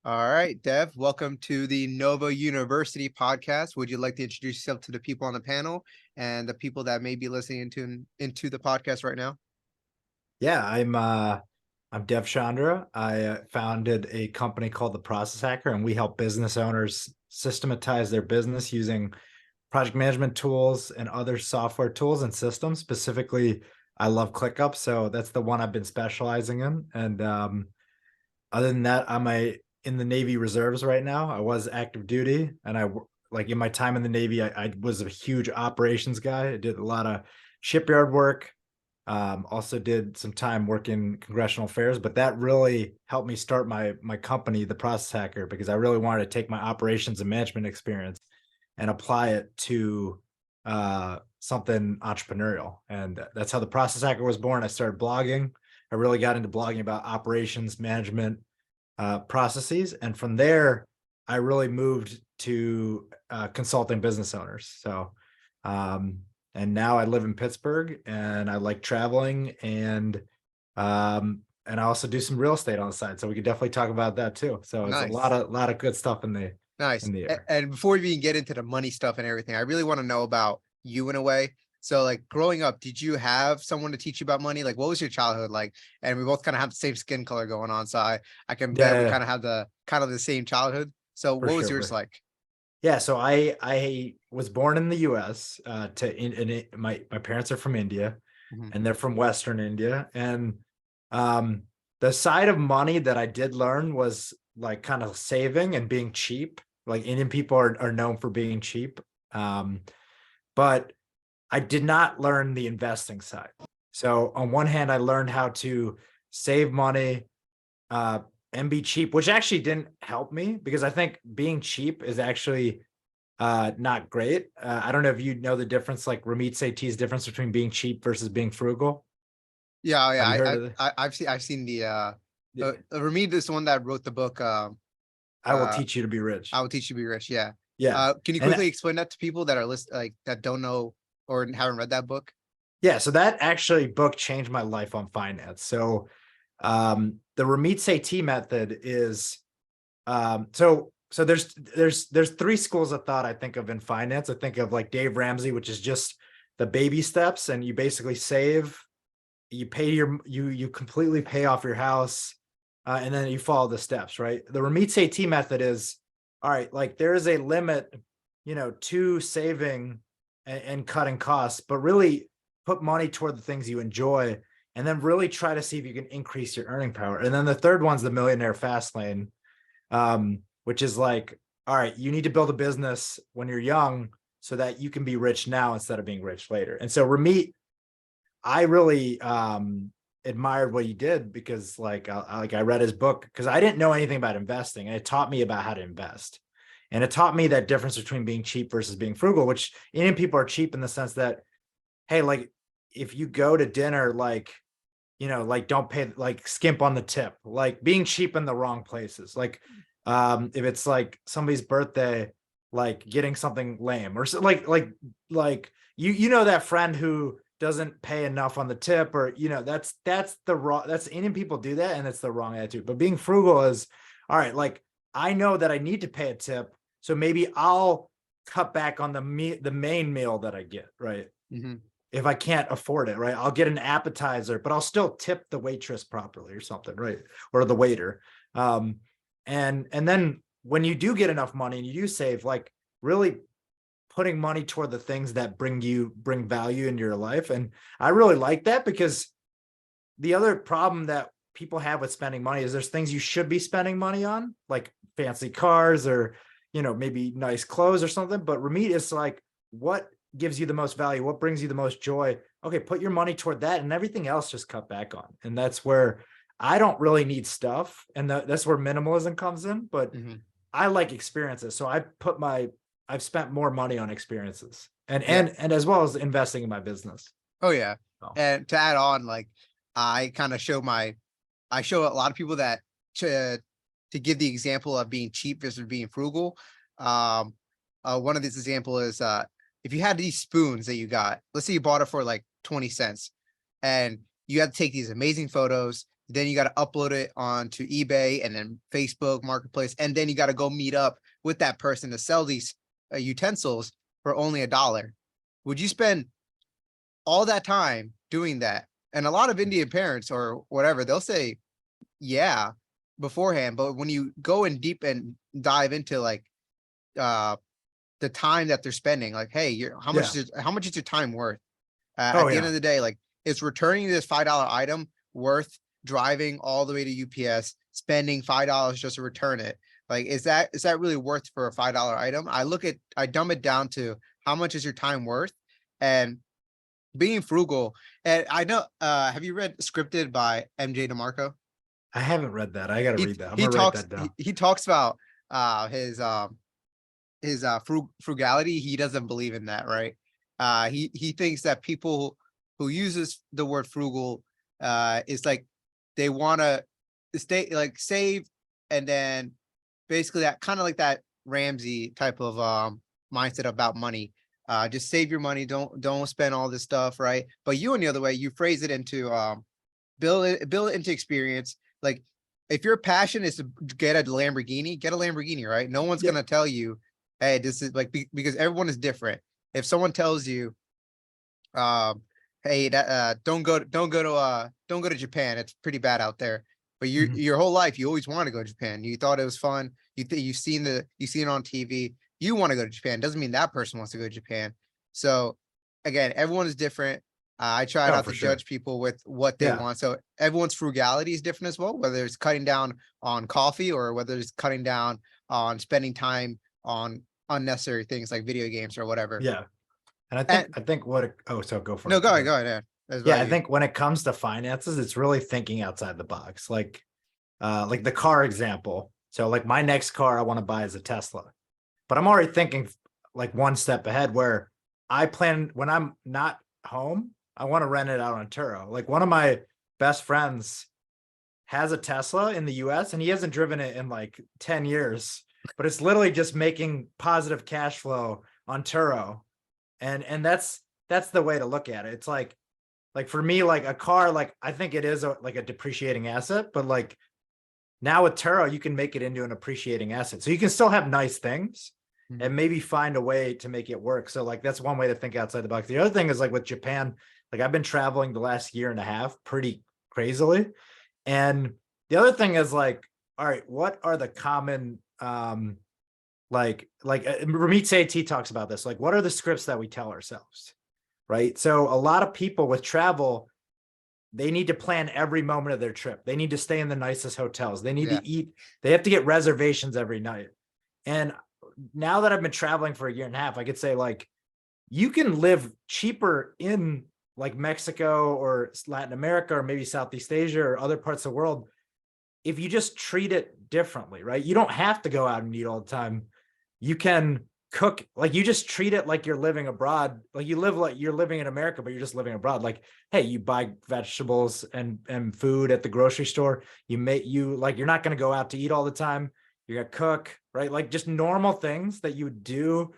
All right, Dev, welcome to the Nova University podcast. Would you like to introduce yourself to the people on the panel and the people that may be listening into the podcast right now? Yeah, I'm Dev Chandra. I founded a company called The Process Hacker, and we help business owners systematize their business using project management tools and other software tools and systems. Specifically, I love ClickUp, so that's the one I've been specializing in. And other than that, in the Navy Reserves right now. I was active duty, and like in my time in the Navy, I was a huge operations guy. I did a lot of shipyard work. Also did some time working congressional affairs, but that really helped me start my company, The Process Hacker, because I really wanted to take my operations and management experience and apply it to something entrepreneurial. And that's how The Process Hacker was born. I started blogging. I really got into blogging about operations management processes, and from there, I really moved to consulting business owners. So and now I live in Pittsburgh, and I like traveling, and I also do some real estate on the side. So we could definitely talk about that too. So it's a Nice. lot of good stuff in the Nice. air. And before we even get into the money stuff and everything, I really want to know about you in a way. So, like growing up, did you have someone to teach you about money? Like, what was your childhood like? And we both kind of have the same skin color going on, so I can bet we Yeah, kind of have the same childhood. So, for what was sure. yours like? Yeah, so I was born in the U.S. My parents are from India, Mhm. and they're from Western India, and um, the side of money that I did learn was like kind of saving and being cheap. Like Indian people are known for being cheap, but I did not learn the investing side. So on one hand, I learned how to save money, uh, and be cheap, which actually didn't help me because I think being cheap is actually not great. I don't know if you know the difference, like Ramit Sethi's difference between being cheap versus being frugal. Yeah, oh, Have yeah. you heard I, of it? I've seen the Yeah. Ramid is the one that wrote the book. I will Uh, teach you to be I rich. will teach you to be rich. Yeah. Yeah. Can you And quickly explain that to people that are like that don't know or haven't read that book? yeah, so that actually book changed my life on finance. So the Ramit Sethi method is so there's three schools of thought I think of in finance. I think of like Dave Ramsey, which is just the baby steps, and you basically save, you pay you completely pay off your house, and then you follow the steps, right? The Ramit Sethi method is, all right, like there is a limit, to saving and cutting costs, but really put money toward the things you enjoy, and then really try to see if you can increase your earning power. And then the third one's the millionaire fast lane, which is like, all right, you need to build a business when you're young so that you can be rich now instead of being rich later. And so Ramit, I really admired what he did because I read his book because I didn't know anything about investing, and it taught me about how to invest. And it taught me that difference between being cheap versus being frugal, which Indian people are cheap in the sense that, hey, like if you go to dinner, like, like don't pay, like skimp on the tip, like being cheap in the wrong places. Like if it's like somebody's birthday, like getting something lame or so, like you know that friend who doesn't pay enough on the tip, or that's the wrong, that's Indian people do that, and it's the wrong attitude. But being frugal is, all right, like I know that I need to pay a tip, so maybe I'll cut back on the main meal that I get, right? Hmm. If I can't afford it, right? I'll get an appetizer, but I'll still tip the waitress properly or something, right? Or the waiter. And then when you do get enough money and you do save, like really putting money toward the things that bring value into your life. And I really like that because the other problem that people have with spending money is there's things you should be spending money on, like fancy cars or, maybe nice clothes or something. But Ramit is like, what gives you the most value? What brings you the most joy? Okay, put your money toward that, and everything else just cut back on. And that's where I don't really need stuff. And that's where minimalism comes in. But Hmm. I like experiences. So I've spent more money on experiences and Yeah. and as well as investing in my business. Oh yeah. So And to add on, like I kind of I show a lot of people that to to give the example of being cheap versus being frugal. Um, one of these example is if you had these spoons that you got, let's say you bought it for like 20 cents, and you had to take these amazing photos. Then you got to upload it onto eBay and then Facebook Marketplace, and then you got to go meet up with that person to sell these utensils for only $1. Would you spend all that time doing that? And a lot of Indian parents or whatever, they'll say, yeah, beforehand. But when you go in deep and dive into like the time that they're spending, like, hey, how much Yeah. how much is your time worth? Oh At the end yeah. of the day, like, it's returning this $5 item worth driving all the way to UPS, spending $5 just to return it? Like, is that really worth for a $5 item? I dumb it down to how much is your time worth, and being frugal. And I know, have you read Scripted by MJ DeMarco? I haven't read that. I got to He read that. I'm he gonna write talks that down. he talks about his frugality. He doesn't believe in that, right? He thinks that people who uses the word frugal is like they want to stay like save, and then basically that kind of like that Ramsey type of mindset about money. Just save your money, don't spend all this stuff, right? But you, on the other way, you phrase it into build it into experience. Like, if your passion is to get a Lamborghini, right? No one's Yeah. gonna tell you, hey, this is like, because everyone is different. If someone tells you, hey, that don't go to Japan, it's pretty bad out there. But Mhm. your whole life you always want to go to Japan. You thought it was fun. You've seen it on TV. You want to go to Japan. Doesn't mean that person wants to go to Japan. So again, everyone is different. I try Oh, not for to sure. judge people with what they Yeah. want. So everyone's frugality is different as well, whether it's cutting down on coffee or whether it's cutting down on spending time on unnecessary things like video games or whatever. Yeah. And And I think what, oh, so go for no, it. go ahead, But go ahead. Yeah. That's yeah, about I you. think when it comes to finances, it's really thinking outside the box. Like the car example. So like my next car I want to buy is a Tesla, but I'm already thinking like one step ahead where I plan when I'm not home, I want to rent it out on Turo. Like one of my best friends has a Tesla in the US and he hasn't driven it in like 10 years, but it's literally just making positive cash flow on Turo. And that's the way to look at it. It's like for me, like a car, like I think it is like a depreciating asset, but like now with Turo, you can make it into an appreciating asset. So you can still have nice things Mhm. and maybe find a way to make it work. So like that's one way to think outside the box. The other thing is like with Japan, like I've been traveling the last year and a half pretty crazily. And the other thing is like, all right, what are the common Ramit Sethi talks about this. Like, what are the scripts that we tell ourselves? Right. So a lot of people with travel, they need to plan every moment of their trip. They need to stay in the nicest hotels. They need Yeah. to eat. They have to get reservations every night. And now that I've been traveling for a year and a half, I could say like you can live cheaper in like Mexico or Latin America or maybe Southeast Asia or other parts of the world if you just treat it differently, right? You don't have to go out and eat all the time. You can cook, like you just treat it like you're living abroad. Like you live like you're living in America, but you're just living abroad. Like, hey, you buy vegetables and food at the grocery store. You like you're not going to go out to eat all the time. You're gonna cook, right? Like just normal things that you do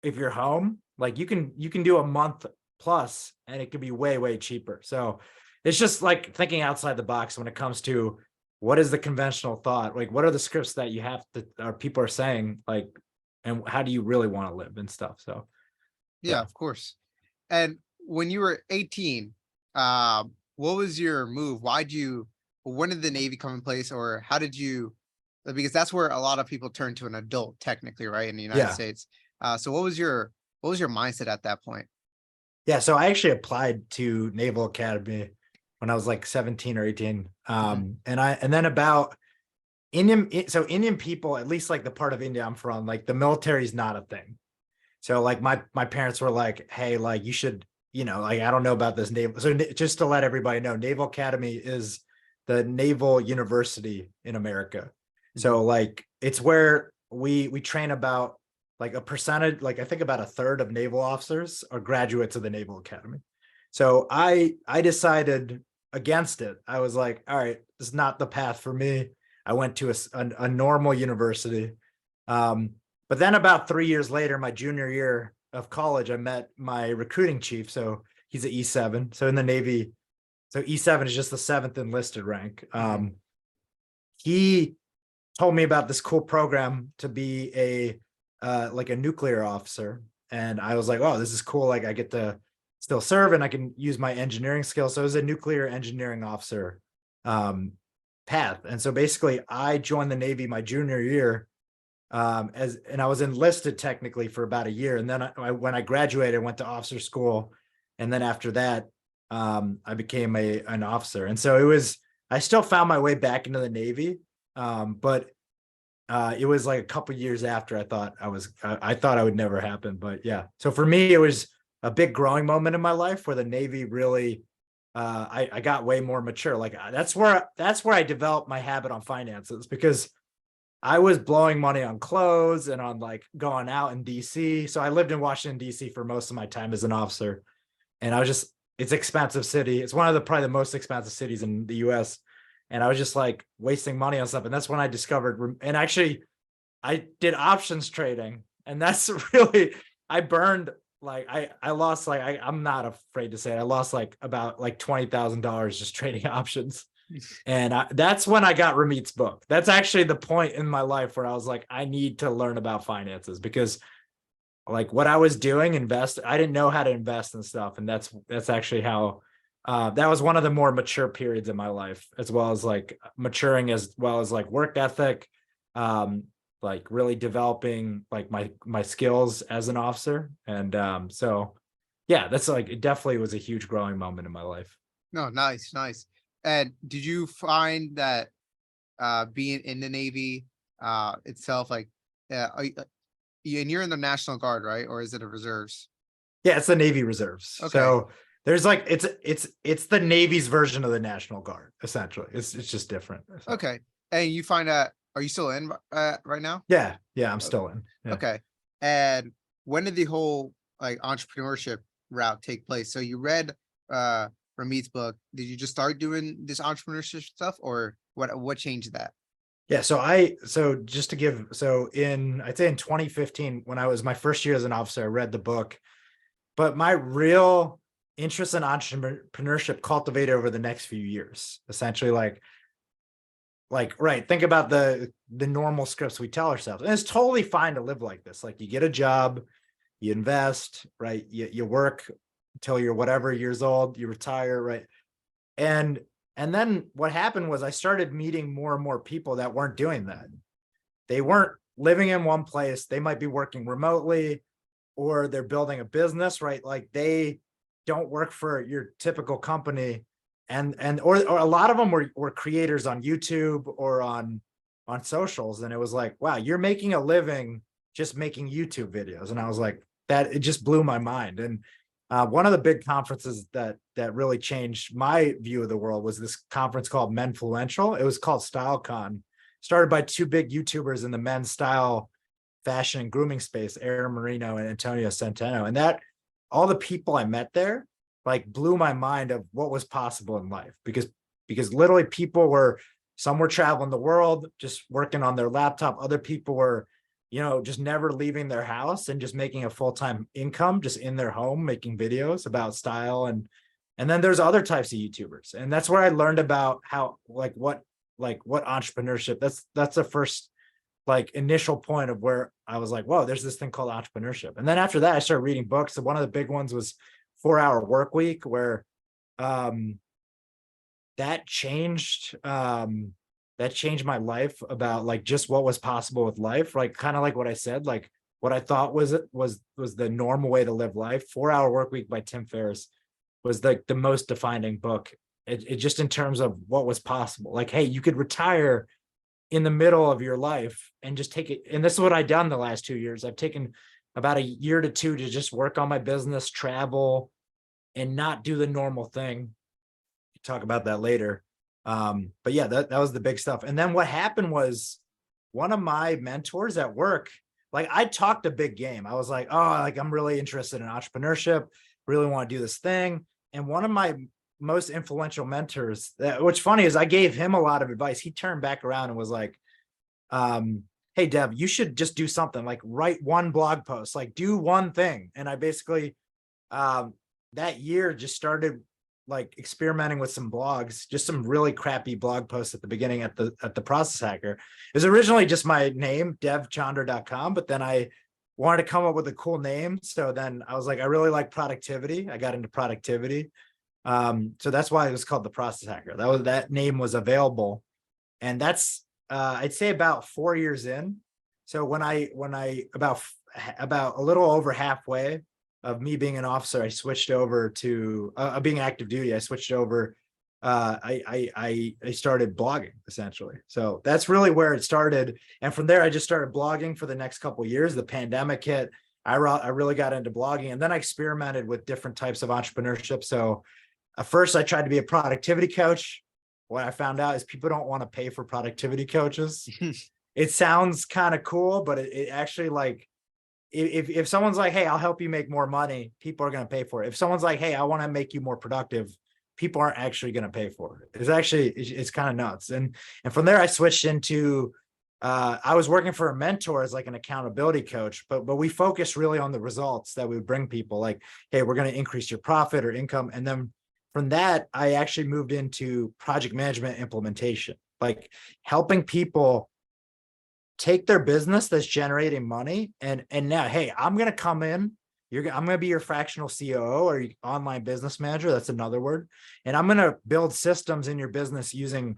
if you're home. Like you can do a month plus and it could be way cheaper. So it's just like thinking outside the box when it comes to what is the conventional thought, like what are the scripts that you have to or people are saying, like, and how do you really want to live and stuff. So Yeah, yeah. of course. And when you were 18, what was your move? When did the Navy come in place, or how did you, because that's where a lot of people turn to an adult technically, right? In the United Yeah. States. So what was your mindset at that point? Yeah, so I actually applied to Naval Academy when I was like 17 or 18. Mhm. And then about so Indian people, at least like the part of India I'm from, like the military is not a thing. So like my parents were like, hey, like you should, like I don't know about this naval. So just to let everybody know, Naval Academy is the naval university in America. Mhm. So like it's where we train about like a percentage, like I think about a third of naval officers are graduates of the Naval Academy. So I decided against it. I was like, all right, this is not the path for me. I went to a normal university. Um, but then about 3 years later, my junior year of college, I met my recruiting chief. So he's an E7. So in the Navy, So E7 is just the 7th enlisted rank. Mhm. He told me about this cool program to be a like a nuclear officer, and I was like, oh, this is cool. Like I get to still serve and I can use my engineering skills. So it was a nuclear engineering officer um, path. And so basically, I joined the Navy my junior year and I was enlisted technically for about a year, and then when I graduated, I went to officer school, and then after that, I became an officer. And so it was, I still found my way back into the Navy, but it was like a couple years after I thought I would never happen. But yeah, so for me, it was a big growing moment in my life where the Navy really, I got way more mature. Like that's where I developed my habit on finances, because I was blowing money on clothes and on like going out in DC. So I lived in Washington, DC for most of my time as an officer. And I was just, it's expensive city. It's one of the probably the most expensive cities in the US. And I was just like wasting money on stuff. And that's when I discovered, and actually I did options trading. And that's really, I burned like, I lost like, I'm not afraid to say it. I lost like about like $20,000 just trading options. And that's when I got Ramit's book. That's actually the point in my life where I was like, I need to learn about finances, because like what I was doing, I didn't know how to invest and stuff. And that's actually how that was one of the more mature periods in my life, as well as like maturing, as well as like work ethic, like really developing like my skills as an officer. And so yeah, that's like, it definitely was a huge growing moment in my life. No, nice, nice. And did you find that being in the Navy itself, like, and you're in the National Guard, right? Or is it a reserves? Yeah, it's the Navy Reserves. Okay, So there's like it's the Navy's version of the National Guard, essentially. It's just different. So okay. And you find that, are you still in right now? yeah, I'm O- still in. Yeah. Okay. And when did the whole like entrepreneurship route take place? So you read uh Ramit's book. Did you just start doing this entrepreneurship stuff, or what changed that? Yeah. So just to give, so in I'd say in 2015, when I was my first year as an officer, I read the book. But my real interest in entrepreneurship cultivated over the next few years. Essentially, right, think about the normal scripts we tell ourselves, and it's totally fine to live like this. Like you get a job, you invest, right, you work until you're whatever years old, you retire, right. And then what happened was I started meeting more and more people that weren't doing that. They weren't living in one place. They might be working remotely, or they're building a business, right? Like they don't work for your typical company. Or a lot of them were creators on YouTube or on socials. And it was like, wow, you're making a living just making YouTube videos. And I was like, that it just blew my mind. And one of the big conferences that really changed my view of the world was this conference called Menfluential. It was called StyleCon, started by two big YouTubers in the men's style, fashion, and grooming space, Aaron Marino and Antonio Centeno. And that all the people I met there like blew my mind of what was possible in life, because literally people were, some were traveling the world, just working on their laptop. Other people were, just never leaving their house and just making a full-time income just in their home, making videos about style. And then there's other types of YouTubers. And that's where I learned about how, what entrepreneurship, that's the first like initial point of where I was like, whoa, there's this thing called entrepreneurship. And then after that, I started reading books. And one of the big ones was 4 Hour Work Week, where um, that changed my life about like just what was possible with life. Like kind of like what I said, like what I thought was the normal way to live life. 4 Hour Work Week by Tim Ferriss was like the most defining book. It just in terms of what was possible. Like, hey, you could retire in the middle of your life and just take it. And this is what I've done the last 2 years. I've taken about a year to two to just work on my business, travel, and not do the normal thing. Talk about that later. But yeah, that was the big stuff. And then what happened was one of my mentors at work, like I talked a big game. I was like, oh, like I'm really interested in entrepreneurship, really want to do this thing. And one of my most influential mentors, what's funny is I gave him a lot of advice. He turned back around and was like, hey, Dev, you should just do something, like write one blog post, like do one thing. And I basically, that year just started like experimenting with some blogs, just some really crappy blog posts at the beginning at the Process Hacker. It was originally just my name, devchandra.com, but then I wanted to come up with a cool name. So then I was like, I really like productivity. I got into productivity. So that's why it was called the Process Hacker. That name was available. And that's I'd say about 4 years in. So when I about a little over halfway of me being an officer, I switched over to being active duty. I switched over. I started blogging essentially. So that's really where it started. And from there, I just started blogging for the next couple of years. The pandemic hit. I really got into blogging, and then I experimented with different types of entrepreneurship. So at first, I tried to be a productivity coach. What I found out is people don't want to pay for productivity coaches. It sounds kind of cool, but it actually, like, if someone's like, hey, I'll help you make more money, people are going to pay for it. If someone's like, hey, I want to make you more productive, people aren't actually going to pay for it. It's kind of nuts. And from there, I switched into, I was working for a mentor as like an accountability coach, but we focused really on the results that we would bring people, like, hey, we're going to increase your profit or income. And then from that, I actually moved into project management implementation, like helping people take their business that's generating money and now, hey, I'm going to come in. I'm going to be your fractional COO or online business manager. That's another word. And I'm going to build systems in your business using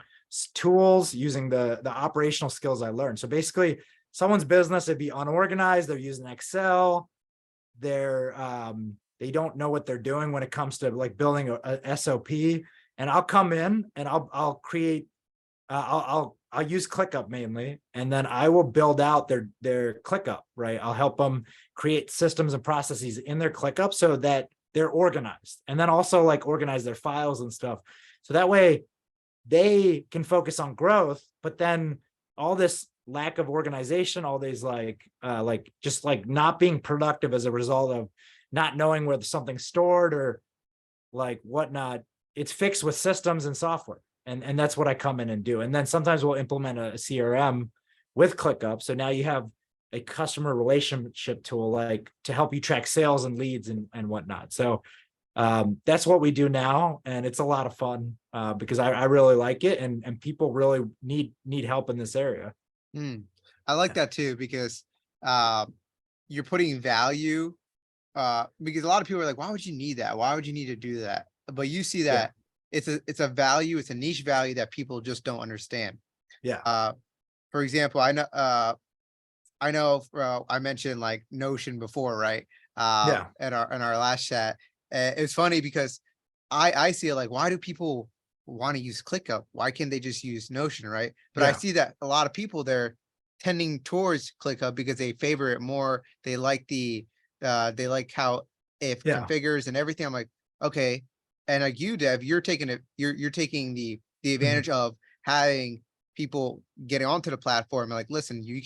tools, using the operational skills I learned. So basically, someone's business would be unorganized. They're using Excel. They don't know what they're doing when it comes to like building a SOP. And I'll come in and I'll create. I'll use ClickUp mainly, and then I will build out their ClickUp, right? I'll help them create systems and processes in their ClickUp so that they're organized, and then also like organize their files and stuff. So that way they can focus on growth, but then all this lack of organization, all these like just like not being productive as a result of not knowing where something's stored or like whatnot, it's fixed with systems and software. And that's what I come in and do. And then sometimes we'll implement a CRM with ClickUp. So now you have a customer relationship tool, like to help you track sales and leads and whatnot. So that's what we do now. And it's a lot of fun because I really like it. And people really need help in this area. I like that too, because you're putting value because a lot of people are like, why would you need that? Why would you need to do that? But you see that it's a value, it's a niche value that people just don't understand. Yeah. For example, I know I mentioned like Notion before, right? In our last chat. It's funny because I see it like, why do people want to use ClickUp? Why can't they just use Notion, right? But I see that a lot of people, they're tending towards ClickUp because they favor it more. They like how it configures and everything. I'm like, okay. And like you, Dev, you're taking the advantage of having people getting onto the platform. Like, listen, we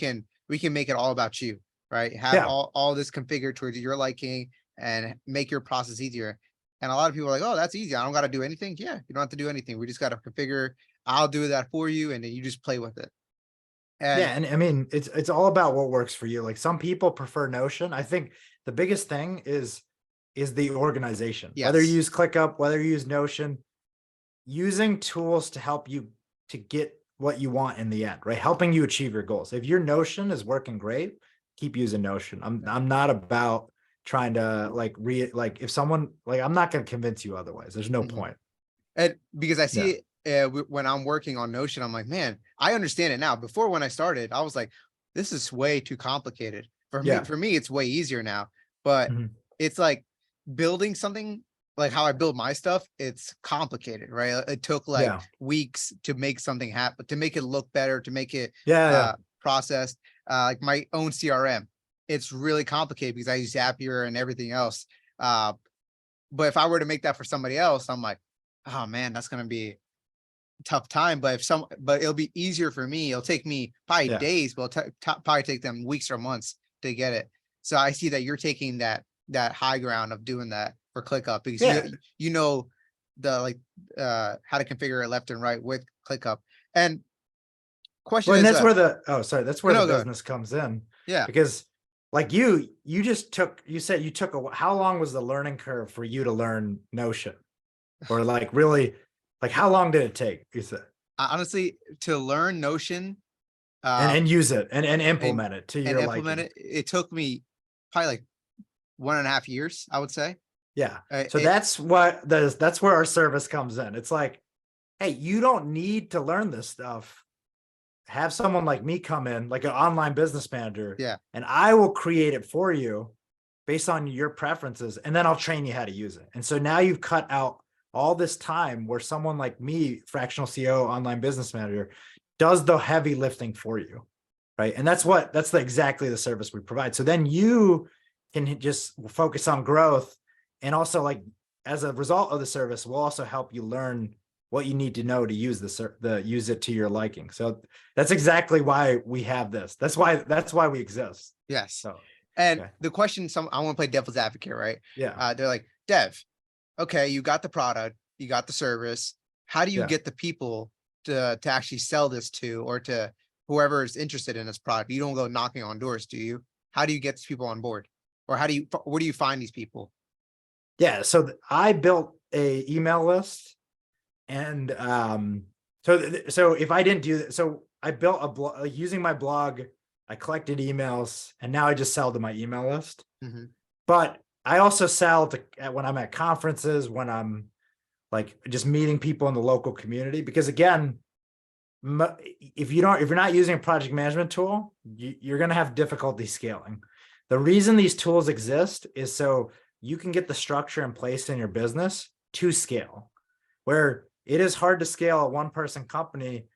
can make it all about you, right? Have all this configured towards your liking and make your process easier. And a lot of people are like, oh, that's easy. I don't got to do anything. Yeah, you don't have to do anything. We just got to configure. I'll do that for you, and then you just play with it. And I mean, it's all about what works for you. Like some people prefer Notion. I think the biggest thing is the organization. Whether you use ClickUp, whether you use Notion, using tools to help you to get what you want in the end, right? Helping you achieve your goals. If your Notion is working great, keep using Notion. I'm not about trying to like if someone like, I'm not going to convince you otherwise. There's no point. And because I see it when I'm working on Notion, I'm like, man, I understand it now. Before, when I started, I was like, this is way too complicated for me. For me, it's way easier now, but it's like building something like how I build my stuff. It's complicated, right? It took like weeks to make something happen, to make it look better, to make it processed. Like my own CRM, it's really complicated because I use Zapier and everything else. But if I were to make that for somebody else, I'm like, oh man, that's going to be a tough time. But it'll be easier for me. It'll take me probably days, but it'll probably take them weeks or months to get it. So I see that you're taking that high ground of doing that for ClickUp because you know the how to configure it left and right with ClickUp. And question is, that's where the business comes in. Yeah, because like you said you took how long was the learning curve for you to learn Notion? Or like really, like how long did it take? You said, Honestly, to learn Notion, and use it and and implement it to and your implement liking. it, it took me probably like 1.5 years, I would say. Yeah. So It that's where our service comes in. It's like, hey, you don't need to learn this stuff. Have someone like me come in, like an online business manager, Yeah. and I will create it for you based on your preferences, and then I'll train you how to use it. And so now you've cut out all this time where someone like me, fractional CEO, online business manager, does the heavy lifting for you, right? And that's exactly the service we provide. So then you can just focus on growth, and also like as a result of the service, we'll also help you learn what you need to know to use use it to your liking. So that's exactly why we have this. That's why we exist. Yes. So And okay. the question, I want to play devil's advocate, right? Yeah. They're like, Dev, okay, you got the product, you got the service. How do you Yeah. get the people to actually sell this to, or to whoever is interested in this product? You don't go knocking on doors, do you? How do you get these people on board? Or where do you find these people? Yeah. So I built a email list, and so if I didn't do that, so I built a blog using my blog. I collected emails, and now I just sell to my email list. Mhm. But I also sell to when I'm at conferences, when I'm like just meeting people in the local community. Because again, if you're not using a project management tool, you're going to have difficulty scaling. The reason these tools exist is so you can get the structure in place in your business to scale, where it is hard to scale a one person company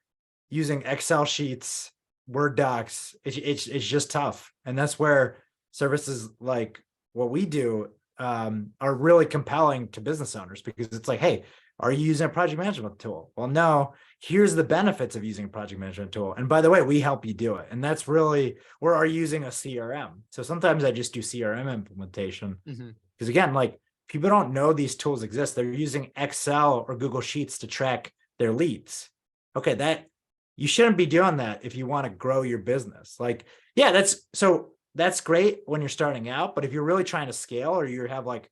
using Excel sheets, Word docs. It's just tough. And that's where services like what we do are really compelling to business owners, because it's like, hey, are you using a project management tool? Well, no, here's the benefits of using a project management tool. And by the way, we help you do it. And that's really, or are you using a CRM? So sometimes I just do CRM implementation. Mhm. Because again, like people don't know these tools exist. They're using Excel or Google Sheets to track their leads. Okay, that you shouldn't be doing that if you want to grow your business. Like, yeah, that's great when you're starting out, but if you're really trying to scale, or you have like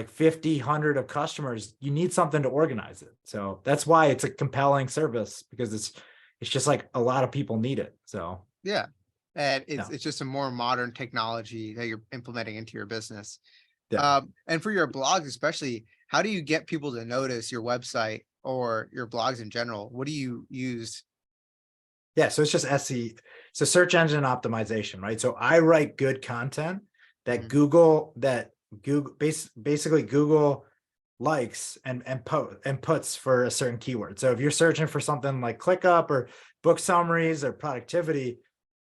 50, 100 of customers, you need something to organize it. So that's why it's a compelling service, because it's just like a lot of people need it. So Yeah. And yeah, it's just a more modern technology that you're implementing into your business. yeah. And for your blogs, especially, how do you get people to notice your website or your blogs in general? What do you use? Yeah, so it's just SE, so search engine optimization, right? So I write good content that Mhm. basically Google likes and puts for a certain keyword. So if you're searching for something like ClickUp or book summaries or productivity,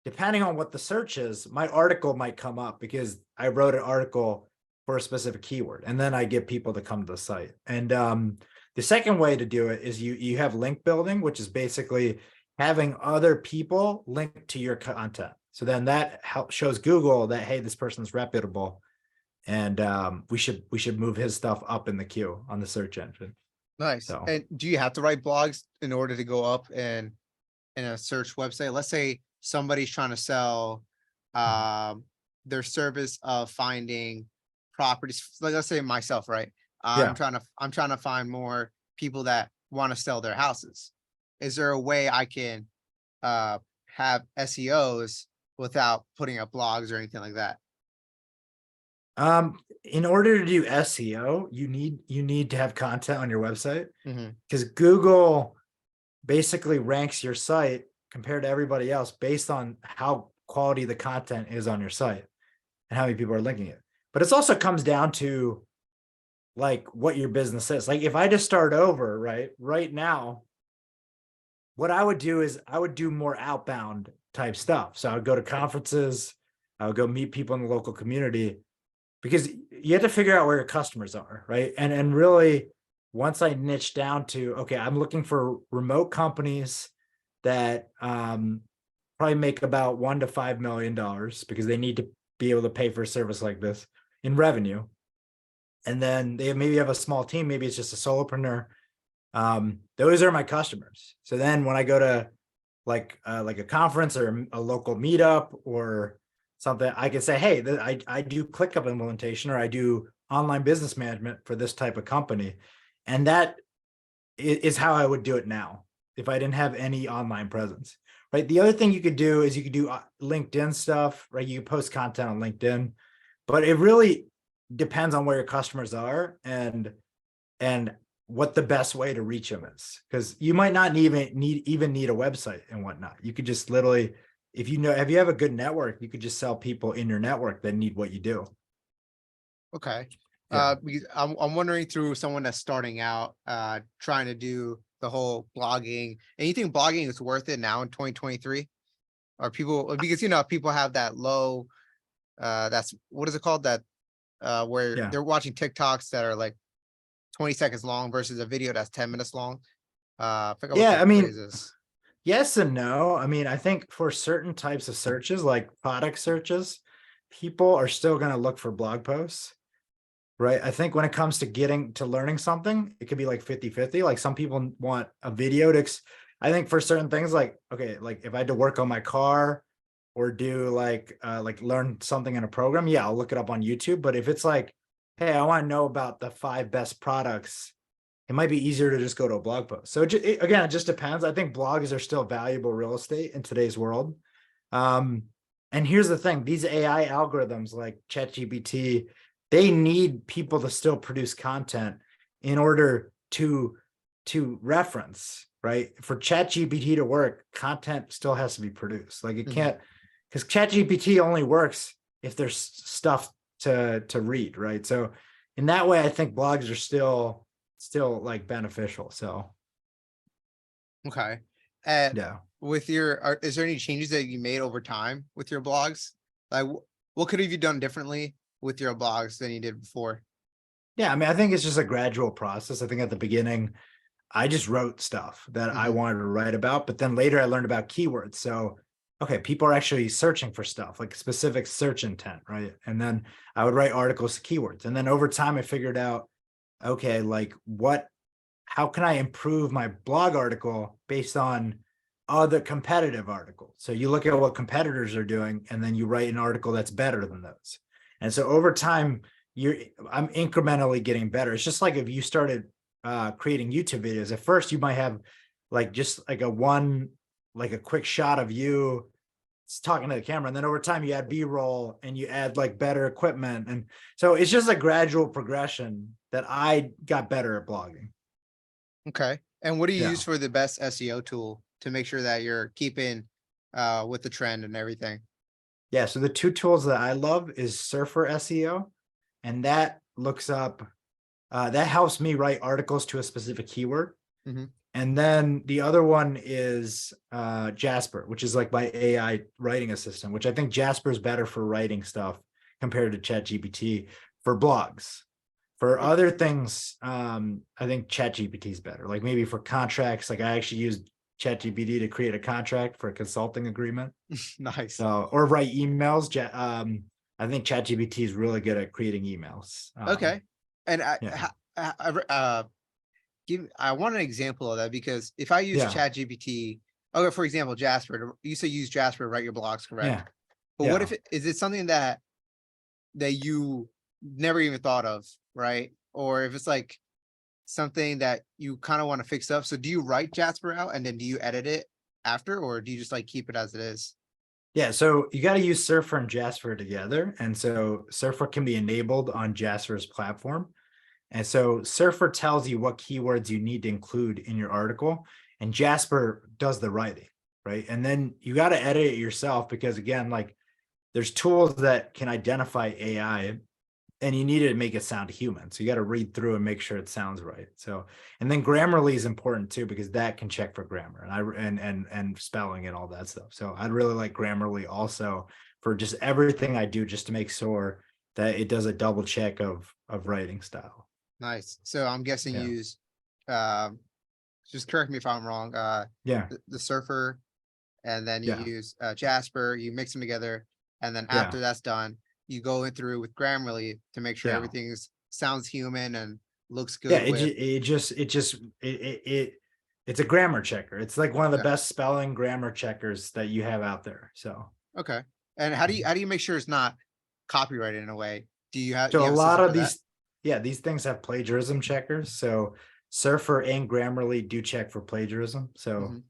depending on what the search is, my article might come up because I wrote an article for a specific keyword, and then I get people to come to the site. And the second way to do it is you have link building, which is basically having other people link to your content. So then that shows Google that, hey, this person's reputable, and we should move his stuff up in the queue on the search engine. Nice. So And do you have to write blogs in order to go up in a search website? Let's say somebody's trying to sell um their service of finding properties. Like, let's say myself, right? yeah. I'm trying to find more people that want to sell their houses. Is there a way I can uh have SEOs without putting up blogs or anything like that? In order to do SEO, you need to have content on your website, Hmm. because Google basically ranks your site compared to everybody else based on how quality the content is on your site and how many people are linking it. But it also comes down to like what your business is. Like if I just start over, right now, what I would do is I would do more outbound type stuff. So I would go to conferences, I would go meet people in the local community, because you have to figure out where your customers are, right? And really, once I niche down to, okay, I'm looking for remote companies that probably make about $1 to $5 million, because they need to be able to pay for a service like this in revenue. And then they maybe have a small team, maybe it's just a solopreneur. Those are my customers. So then when I go to like a conference or a local meetup or something, I can say, hey, I do ClickUp implementation, or I do online business management for this type of company. And that is how I would do it now if I didn't have any online presence, right? The other thing you could do is you could do LinkedIn stuff, right? You post content on LinkedIn, but it really depends on where your customers are and what the best way to reach them is, because you might not even need a website and whatnot. You could just literally, if you have a good network, you could just sell people in your network that need what you do. Okay. Yeah. Because I'm wondering through someone that's starting out, trying to do the whole blogging. And you think blogging is worth it now in 2023? Or people, because people have that low, that's what is it called? That where Yeah. they're watching TikToks that are like 20 seconds long versus a video that's 10 minutes long. I forgot what Yeah. the I mean, phrase is. yes and no. I mean, I think for certain types of searches, like product searches, people are still going to look for blog posts, right? I think when it comes to getting to learning something, it could be like 50-50. Like some people want a video I think for certain things, like, okay, like if I had to work on my car or do like learn something in a program, yeah, I'll look it up on YouTube. But if it's like, hey, I want to know about the 5 best products, it might be easier to just go to a blog post. So again, it just depends. I think blogs are still valuable real estate in today's world. Um, and here's the thing: these AI algorithms like ChatGPT, they need people to still produce content in order to reference, right? For ChatGPT to work, content still has to be produced. Like it Mhm. can't, because ChatGPT only works if there's stuff to read, right? So in that way, I think blogs are still like beneficial. So Okay. And yeah. with your, is there any changes that you made over time with your blogs? Like, what could have you done differently with your blogs than you did before? Yeah, I mean, I think it's just a gradual process. I think at the beginning, I just wrote stuff that I Hmm. wanted to write about, but then later I learned about keywords. So, okay, people are actually searching for stuff like specific search intent, right? And then I would write articles to keywords. And then over time, I figured out, okay, like how can I improve my blog article based on other competitive articles? So you look at what competitors are doing, and then you write an article that's better than those. And so over time, I'm incrementally getting better. It's just like if you started creating YouTube videos. At first, you might have like just like like a quick shot of you talking to the camera, and then over time you add B-roll and you add like better equipment, and so it's just a gradual progression that I got better at blogging. Okay. And what do you Yeah. use for the best SEO tool to make sure that you're keeping with the trend and everything? Yeah. So the 2 tools that I love is Surfer SEO, and that looks up, that helps me write articles to a specific keyword. Hmm. And then the other one is Jasper, which is like my AI writing assistant, which I think Jasper is better for writing stuff compared to ChatGPT for blogs. For other things, I think ChatGPT is better. Like maybe for contracts, like I actually used ChatGPT to create a contract for a consulting agreement. Nice. So, or write emails. I think ChatGPT is really good at creating emails. Okay. And Yeah, I want an example of that because if I use yeah, ChatGPT, okay, for example, Jasper, you say use Jasper to write your blogs, yeah, correct? But what yeah. if is it something that you never even thought of, right? Or if it's like something that you kind of want to fix up. So do you write Jasper out and then do you edit it after, or do you just like keep it as it is? Yeah, so you got to use Surfer and Jasper together. And so Surfer can be enabled on Jasper's platform. And so Surfer tells you what keywords you need to include in your article, and Jasper does the writing, right? And then you got to edit it yourself because, again, like there's tools that can identify AI and you need to make it sound human. So you got to read through and make sure it sounds right. So, and then Grammarly is important too, because that can check for grammar and spelling and all that stuff. So I'd really like Grammarly also for just everything I do, just to make sure that it does a double check of writing style. Nice. So I'm guessing Yeah. you use, um, just correct me if I'm wrong, Yeah. the Surfer, and then you Yeah. use Jasper, you mix them together, and then Yeah. after that's done, you go in through with Grammarly to make sure Yeah. everything's sounds human and looks Yeah. good with. It's a grammar checker. It's like one of the Okay. best spelling grammar checkers that you have out there. So, Okay. And how do you make sure it's not copyrighted in a way? Do you so a have a lot system of for that? these, yeah, these things have plagiarism checkers. So Surfer and Grammarly do check for plagiarism. So Mhm.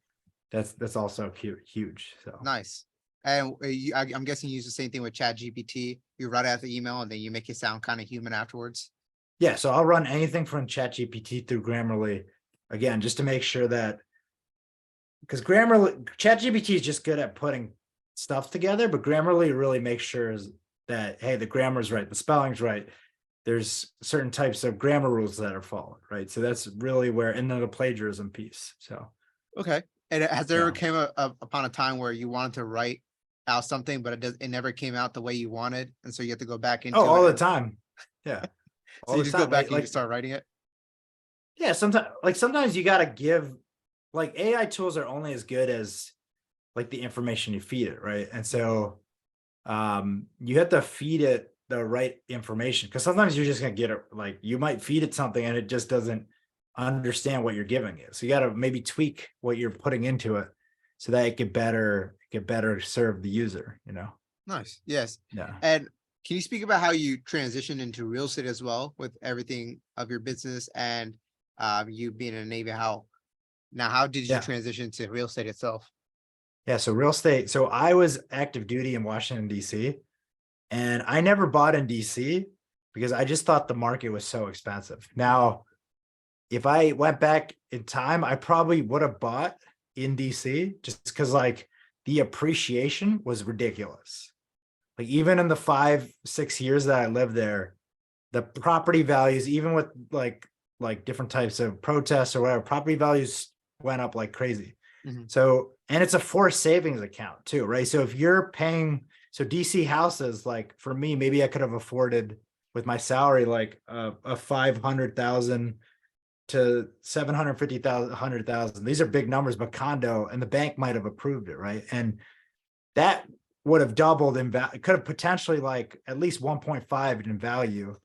that's also huge. So Nice. And I'm guessing you use the same thing with Chat GPT. You write out the email and then you make it sound kind of human afterwards. yeah, so I'll run anything from ChatGPT through Grammarly again, just to make sure that, because ChatGPT is just good at putting stuff together, but Grammarly really makes sure that, hey, the grammar's right, the spelling's right. There's certain types of grammar rules that are followed, right? So that's really where, and then the plagiarism piece. So Okay. And has there ever yeah. came upon a time where you wanted to write out something, but it never came out the way you wanted, and so you have to go back Oh, into it, all the and time. Yeah, so all you the just go time. back and you Like just start writing it. yeah, sometimes you gotta give, like AI tools are only as good as like the information you feed it, right? And so you have to feed it the right information, because sometimes you're just gonna get it, like you might feed it something and it just doesn't understand what you're giving it. So you gotta maybe tweak what you're putting into it so that it could better serve the user, you know? Nice. Yes. Yeah. And can you speak about how you transitioned into real estate as well with everything of your business and you being in the Navy? How did you Yeah. transition to real estate itself? Yeah. So real estate. So I was active duty in Washington, DC, and I never bought in DC because I just thought the market was so expensive. Now, if I went back in time, I probably would have bought in DC just because like the appreciation was ridiculous. Like even in the 5, 6 years that I lived there, the property values, even with like different types of protests or whatever, property values went up like crazy. Mhm. So, and it's a forced savings account too, right? So if you're paying, so DC houses, like for me, maybe I could have afforded with my salary, like a 500,000 to 750,000, 100,000. These are big numbers, but condo, and the bank might have approved it, right? And that would have doubled in value. It could have potentially like at least 1.5 in value.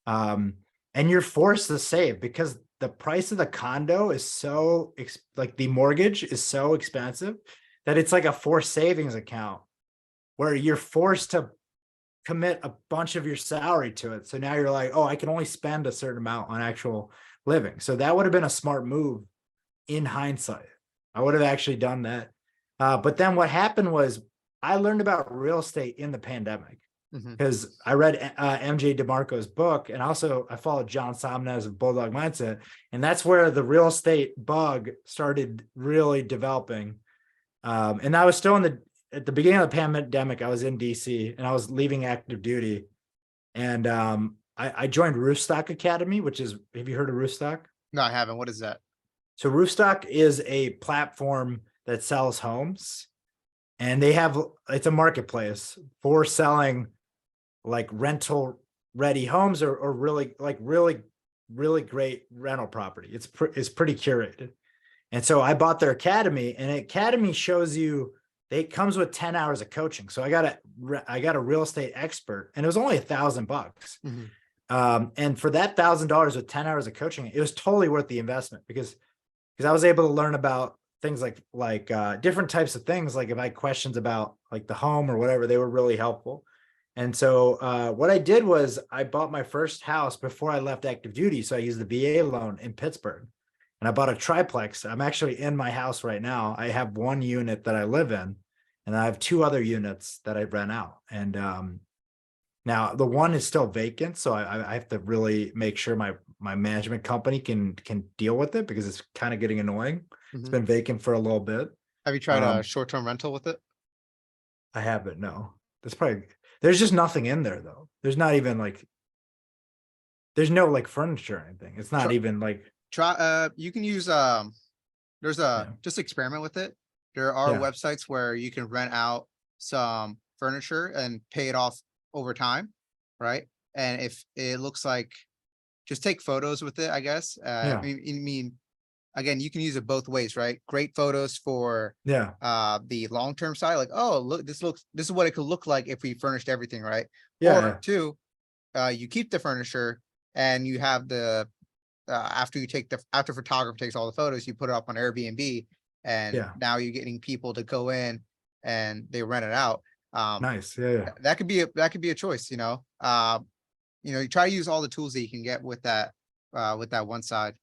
Um, and you're forced to save because the price of the condo is so like the mortgage is so expensive that it's like a forced savings account where you're forced to commit a bunch of your salary to it. So now you're like, oh, I can only spend a certain amount on actual living. So that would have been a smart move in hindsight. I would have actually done that. But then what happened was I learned about real estate in the pandemic Mhm. because I read MJ DeMarco's book, and also I followed John Somnez of Bulldog Mindset, and that's where the real estate bug started really developing. And I was still at the beginning of the pandemic. I was in DC and I was leaving active duty, and I joined Roofstock Academy, which is, have you heard of Roofstock? No, I haven't. What is that? So Roofstock is a platform that sells homes, and it's a marketplace for selling like rental ready homes, or really great rental property. It's pretty curated. And so I bought their academy, and academy shows you, it comes with 10 hours of coaching. So I got a real estate expert, and it was only $1,000. Mhm. And for that $1,000 with 10 hours of coaching, it was totally worth the investment because I was able to learn about things like different types of things. Like if I had questions about like the home or whatever, they were really helpful. And so what I did was I bought my first house before I left active duty. So I used the VA loan in Pittsburgh, and I bought a triplex. I'm actually in my house right now. I have one unit that I live in, and I have two other units that I rent out. And now the one is still vacant, so I have to really make sure my management company can deal with it because it's kind of getting annoying. It's Mhm. been vacant for a little bit. Have you tried a Um, short-term rental with it? I haven't. No, there's just nothing in there though. There's not even like there's no like furniture or anything. It's not Try, even like you can use there's yeah, just experiment with it. There are yeah, websites where you can rent out some furniture and pay it off over time, right? And if it looks like, just take photos with it, I guess. yeah, I mean, again, you can use it both ways, right? Great photos for yeah, the long-term side, like, oh, look, this is what it could look like if we furnished everything, right? Or yeah, two, you keep the furniture and you have the after photographer takes all the photos, you put it up on Airbnb, and yeah. now you're getting people to go in and they rent it out. Um, Nice. Yeah, yeah. that could be a choice, you know. You try to use all the tools that you can get with that one side.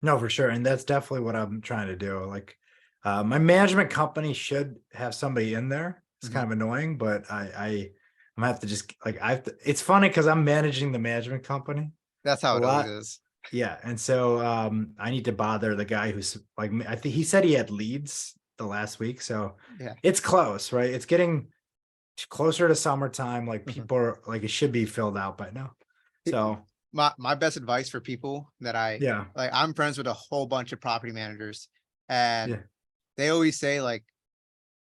No, for sure. And that's definitely what I'm trying to do. Like, my management company should have somebody in there. It's Mhm. kind of annoying, but I'm gonna have to just like it's funny because I'm managing the management company That's how a it always lot. is. Yeah. And so I need to bother the guy who's like I think he said he had leads the last week. So Yeah. it's close, right? It's getting closer to summertime. Like Mhm. people are like it should be filled out by now. It- So my best advice for people that yeah. I'm friends with a whole bunch of property managers, and Yeah. they always say like,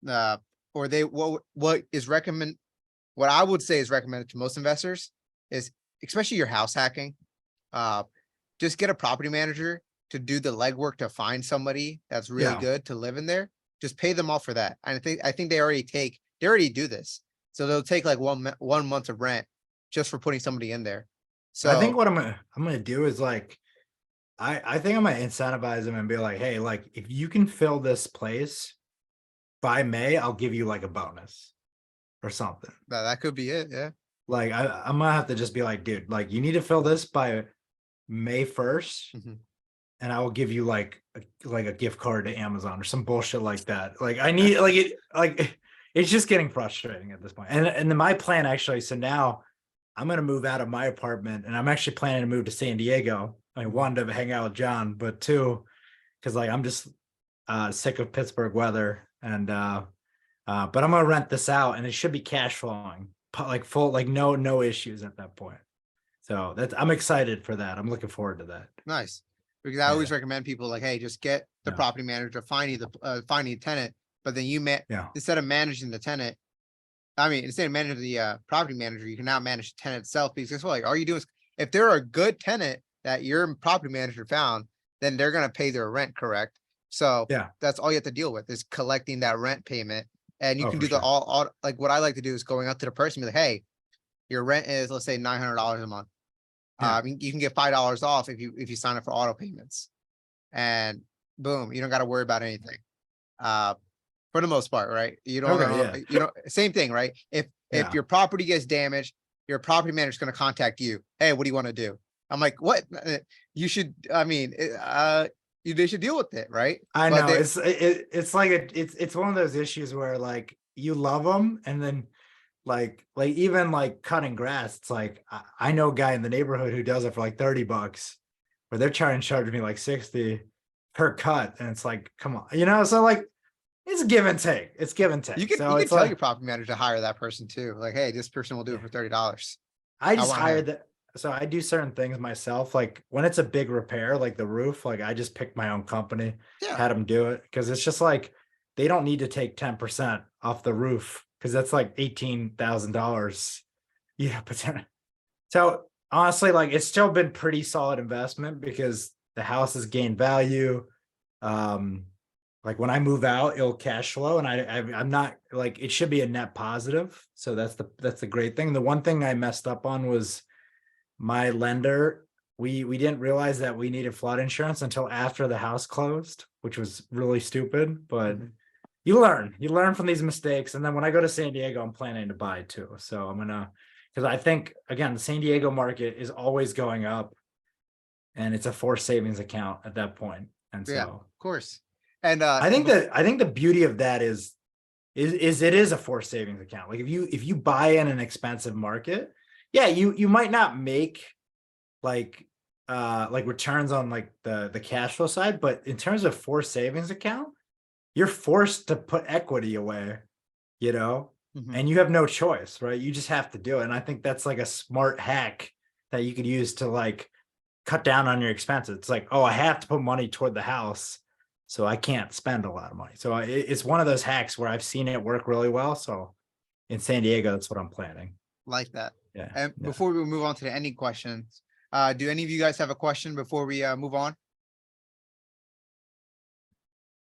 uh, or they what is recommend what I would say is recommended to most investors is, especially your house hacking, uh, just get a property manager to do the legwork to find somebody that's really Yeah. good to live in there. Just pay them all for that. And I think they already do this. So they'll take like 1 month of rent just for putting somebody in there. I think So what I'm gonna do is like I think I'm gonna incentivize them and be like, hey, like if you can fill this place by May, I'll give you like a bonus or something. that could be it. Yeah. Like I'm gonna have to just be like, dude, like you need to fill this by May 1st, Mhm. and I will give you like a gift card to Amazon or some bullshit like that. Like I need like it's just getting frustrating at this point. And then my plan actually, so now I'm gonna move out of my apartment and I'm actually planning to move to San Diego. I mean, Mhm. one to hang out with John, but two, because like I'm just sick of Pittsburgh weather. And but I'm gonna rent this out and it should be cash flowing, like full, like no issues at that point. So that's I'm excited for that. I'm looking forward to that. Nice. Because I always Yeah, recommend people like, hey, just get the yeah, property manager to find you the tenant, but then yeah, instead of managing the tenant, I mean, instead of managing the property manager, you can now manage the tenant itself. Because guess what? Like, all you do is, if they're a good tenant that your property manager found, then they're gonna pay their rent, correct? So yeah. that's all you have to deal with is collecting that rent payment. And you Oh, can for do the sure. all like what I like to do is going up to the person, be like, hey, your rent is, let's say, $900 a month. Yeah, You can get $5 off if you sign up for auto payments, and boom, you don't got to worry about anything. Uh, for the most part, right? okay, yeah, Same thing, right? If yeah. your property gets damaged, your property manager is going to contact you. Hey, what do you want to do? I'm like, what? You should. I mean, they should deal with it, right? I But know they, it's like it's one of those issues where like you love them and then like even like cutting grass, it's like I know a guy in the neighborhood who does it for like 30 bucks, where they're trying to charge me like 60 per cut, and it's like, come on, so like it's give and take. It's give and you take. could So you could it's tell your like, property manager to hire that person too. Like, hey, this person will do it yeah, for $30. I I just want him. hired that. So I do certain things myself. Like when it's a big repair, like the roof, like I just picked my own company, Yeah, had them do it because it's just like they don't need to take 10% off the roof because that's like $18,000. Yeah, but so honestly, like it's still been pretty solid investment because the house has gained value. Um, like when I move out, it'll cash flow, and I'm not like it should be a net positive. So that's the great thing. The one thing I messed up on was my lender. We didn't realize that we needed flood insurance until after the house closed, which was really stupid. But mhm. you learn from these mistakes. And then when I go to San Diego, I'm planning to buy too. So I'm gonna because I think again the San Diego market is always going up, and it's a forced savings account at that point. And Yeah, so of course. And I think the beauty of that is it is a forced savings account. Like if you buy in an expensive market, yeah, you might not make like like returns on like the cash flow side, but in terms of forced savings account, you're forced to put equity away, you know, mhm. and you have no choice, right? You just have to do it. And I think that's like a smart hack that you could use to like cut down on your expenses. It's like, oh, I have to put money toward the house, so I can't spend a lot of money. So it's one of those hacks where I've seen it work really well. So in San Diego, that's what I'm planning. Like that. Yeah, And yeah. before we move on to the ending questions, do any of you guys have a question before we move on?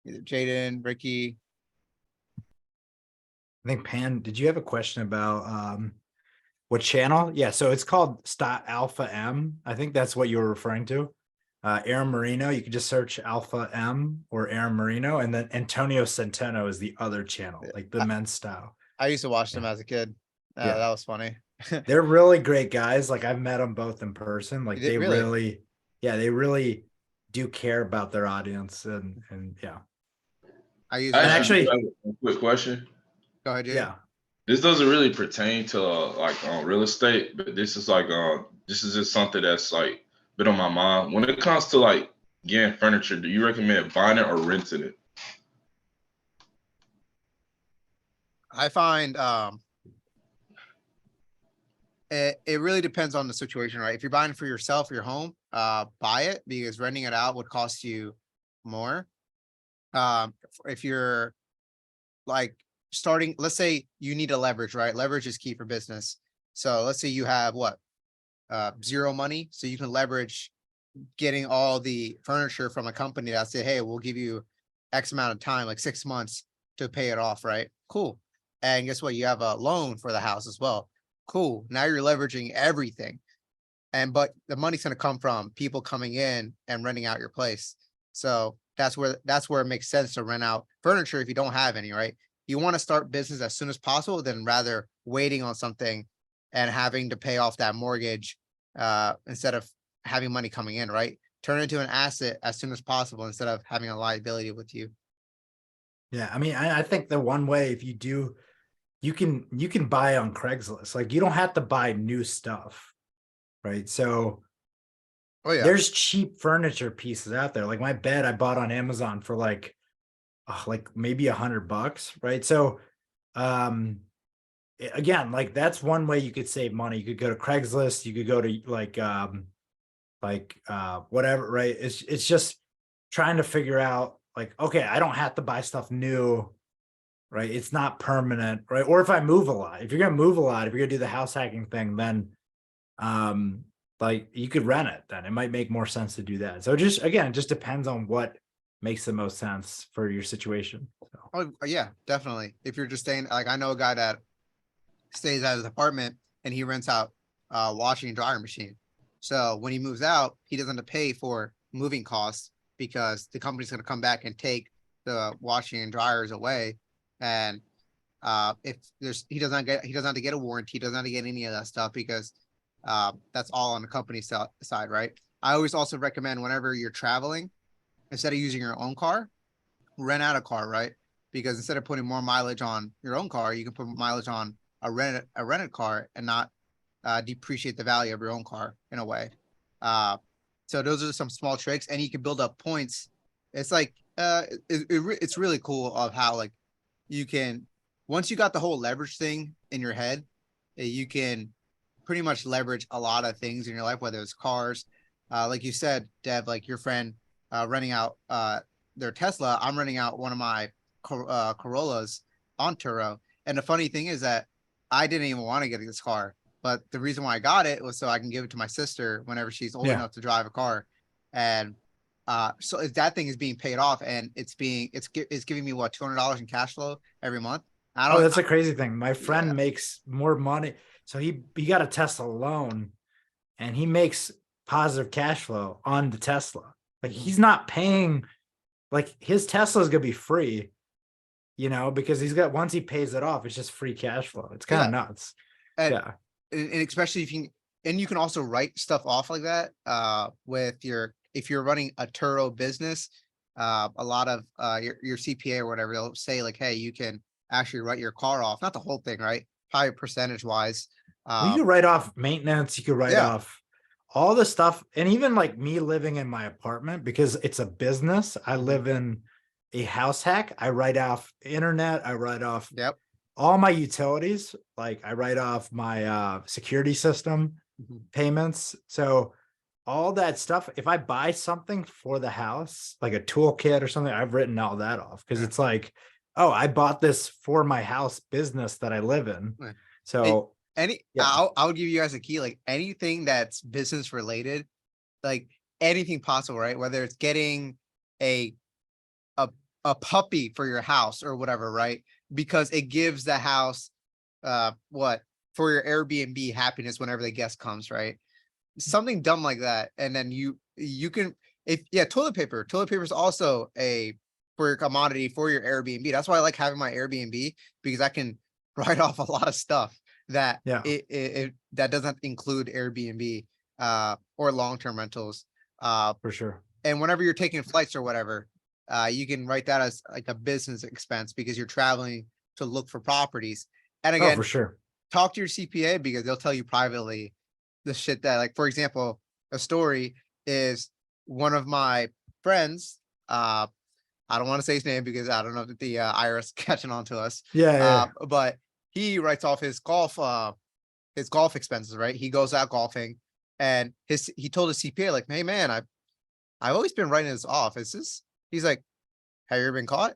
Either Jaden, Ricky. I think Pan, did you have a question about what channel? Yeah, so it's called Stat Alpha M. I think that's what you were referring to. Aaron Marino, you can just search Alpha M or Aaron Marino, and then Antonio Centeno is the other channel, like the I, men's style. I used to watch them Yeah, as a kid. yeah. That was funny. They're really great guys. Like I've met them both in person. Like they Really? really, yeah, they really do care about their audience, and yeah. I use I And actually do actually, have a quick question. go ahead, Jay. yeah. This doesn't really pertain to like real estate, but this is like this is just something that's like been on my mind. When it comes to like getting furniture, do you recommend buying it or renting it? I find it really depends on the situation, right? If you're buying for yourself, your home, buy it, because renting it out would cost you more. If you're like starting, let's say you need a leverage, right? Leverage is key for business. So let's say you have what? Zero money. So you can leverage getting all the furniture from a company that say, hey, we'll give you X amount of time, like 6 months to pay it off, right? Cool. And guess what? You have a loan for the house as well. Cool. Now you're leveraging everything. But the money's gonna come from people coming in and renting out your place. So that's where it makes sense to rent out furniture if you don't have any, right? You want to start business as soon as possible, than rather waiting on something and having to pay off that mortgage instead of having money coming in, right? Turn it into an asset as soon as possible instead of having a liability with you. Yeah, I mean, I think the one way, if you do, you can buy on Craigslist. Like, you don't have to buy new stuff, right? So Oh yeah. there's cheap furniture pieces out there. Like my bed I bought on Amazon for like maybe $100, right? So again, like that's one way you could save money. You could go to Craigslist, you could go to whatever, right? It's just trying to figure out like, okay, I don't have to buy stuff new, right? It's not permanent, right? Or if I move a lot, if you're gonna move a lot, if you're gonna do the house hacking thing, then like you could rent it, then it might make more sense to do that. So just again, it just depends on what makes the most sense for your situation. So, Oh yeah, definitely. If you're just staying, like I know a guy that stays at his apartment and he rents out washing and dryer machine. So when he moves out, he doesn't have to pay for moving costs because the company's going to come back and take the washing and dryers away. And if he doesn't have to get a warranty, he doesn't have to get any of that stuff because that's all on the company side, right? I always also recommend whenever you're traveling, instead of using your own car, rent out a car, right? Because instead of putting more mileage on your own car, you can put mileage on a rented car and not depreciate the value of your own car in a way. So those are some small tricks, and you can build up points. It's like it's really cool of how like you can, once you got the whole leverage thing in your head, you can pretty much leverage a lot of things in your life, whether it's cars, like you said, Dev, like your friend renting out their Tesla. I'm renting out one of my Corollas on Turo. And the funny thing is that I didn't even want to get this car, but the reason why I got it was so I can give it to my sister whenever she's old yeah. enough to drive a car. And so if that thing is being paid off and it's giving me what, $200 in cash flow every month. I Oh, don't. that's a crazy thing. My friend Yeah. makes more money. So he got a Tesla loan and he makes positive cash flow on the Tesla. Like he's not paying, like his Tesla is gonna be free, because he's got, once he pays it off, it's just free cash flow. It's kind of Yeah. nuts. And, Yeah. and especially you can also write stuff off like that with if you're running a Turo business, a lot of your CPA or whatever, they'll say like, hey, you can actually write your car off, not the whole thing, right? Probably percentage wise. Well, you could write off maintenance, you could write Yeah. off all the stuff. And even like me living in my apartment, because it's a business, I live in a house hack. I write off internet, I write off Yep. all my utilities. Like I write off my security system payments. So all that stuff, if I buy something for the house, like a toolkit or something, I've written all that off because Yeah. it's like, oh, I bought this for my house business that I live in. Yeah. So yeah. I'll give you guys a key, like anything that's business related, like anything possible, right? Whether it's getting a a a puppy for your house or whatever, right? Because it gives the house what, for your Airbnb happiness whenever the guest comes, right? Something dumb like that. And then you can, toilet paper. Toilet paper is also for your commodity for your Airbnb. That's why I like having my Airbnb, because I can write off a lot of stuff that Yeah. that doesn't include Airbnb or long-term rentals. For sure. and whenever you're taking flights or whatever, you can write that as like a business expense because you're traveling to look for properties. And Oh, again, for sure. talk to your CPA because they'll tell you privately the shit that, like, for example, a story is one of my friends. I don't want to say his name because I don't know if the IRS is catching on to us. Yeah. But he writes off his golf expenses, right? He goes out golfing and he told his CPA, like, hey man, I've always been writing this off. He's like, have you ever been caught?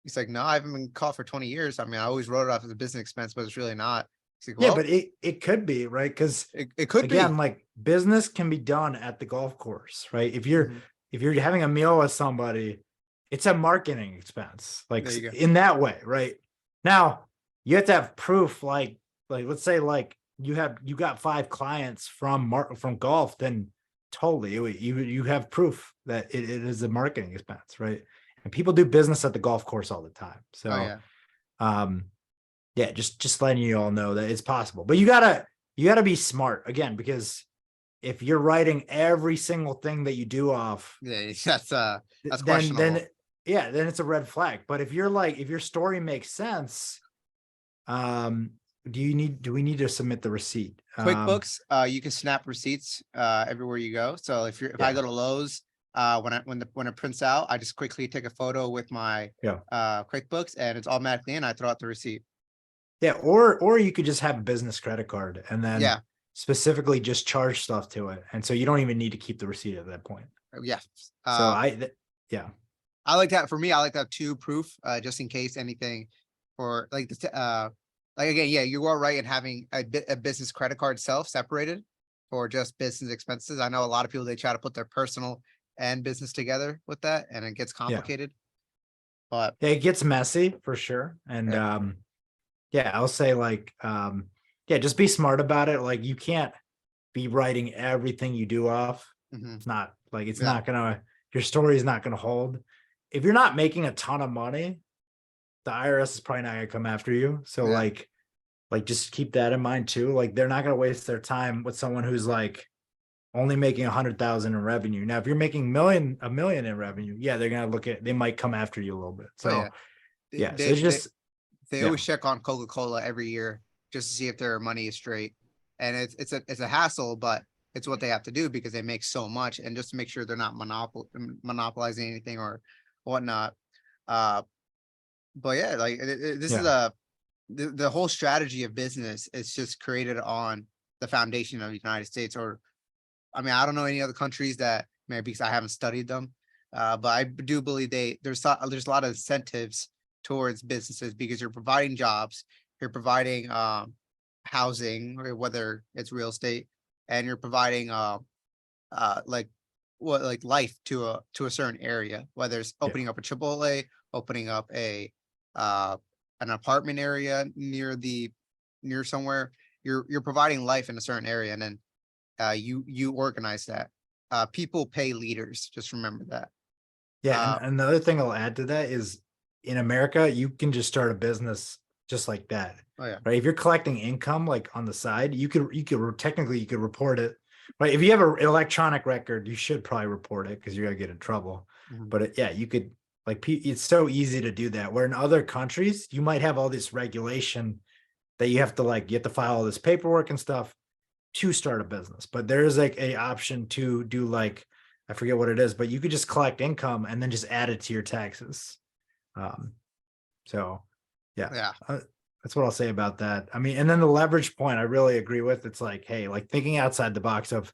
He's like, no, I haven't been caught for 20 years. I mean, I always wrote it off as a business expense, but it's really not. He's like, Yeah, well, but it could be, right? Because it could again, be. like business can be done at the golf course, right? If you're Mhm. if you're having a meal with somebody, it's a marketing expense, like There you go. in that way, right? Now you have to have proof, like let's say like you got 5 clients from golf, then totally you have proof that it is a marketing expense, right? And people do business at the golf course all the time. Oh So yeah. yeah, just letting you all know that it's possible, but you gotta be smart again, because if you're writing every single thing that you do off, Yeah, that's then questionable. yeah, then it's a red flag. But if your story makes sense, um, do we need to submit the receipt? QuickBooks, you can snap receipts everywhere you go. So if I Yeah. go to Lowe's, when it prints out, I just quickly take a photo with my Yeah. QuickBooks and it's automatically in. I throw out the receipt. Yeah, or you could just have a business credit card and then Yeah, specifically just charge stuff to it, and so you don't even need to keep the receipt at that point. yeah. So Uh, yeah. I like that. For me, I like that two proof, just in case anything for like like again, yeah, you are right in having a business credit card self separated for just business expenses. I know a lot of people, they try to put their personal and business together with that, and it gets Yeah. complicated. But Yeah, it gets messy for sure. And yeah, yeah, I'll say like yeah, just be smart about it. Like you can't be writing everything you do off. mhm, It's not like it's yeah, not gonna your story is not gonna hold. If you're not making a ton of money, the IRS is probably not gonna come after you. So yeah, like just keep that in mind too. Like they're not gonna waste their time with someone who's like only making 100,000 in revenue. Now, if you're making a million in revenue, yeah, they're gonna they might come after you a little bit. oh So yeah. They yeah, so they it's they, just they yeah, always check on Coca-Cola every year just to see if their money is straight, and it's a hassle, but it's what they have to do because they make so much, and just to make sure they're not monopolizing anything or whatnot. Uh, but yeah, like this is yeah, the whole strategy of business is just created on the foundation of the United States, or I mean, I don't know any other countries that maybe because I haven't studied them, but I do believe there's a lot of incentives towards businesses because you're providing jobs, you're providing housing, or whether it's real estate, and you're providing like what like life to a certain area, whether it's yeah, opening up a Chipotle, opening up a uh an apartment area near somewhere. You're providing life in a certain area, and then you organize that. People pay leaders. Just remember that. yeah. And Uh, another thing I'll add to that is in America, you can just start a business just like that. oh yeah. Right. If you're collecting income like on the side, technically you could report it. Right. If you have an electronic record, you should probably report it because you're gonna get in trouble. Mhm. But yeah, you could like it's so easy to do that. Where in other countries, you might have all this regulation that you have to file all this paperwork and stuff to start a business. But there is like a option to do like I forget what it is, but you could just collect income and then just add it to your taxes. Um, so yeah, Yeah. that's what I'll say about that. I mean, and then the leverage point, I really agree with. It's like, hey, like thinking outside the box of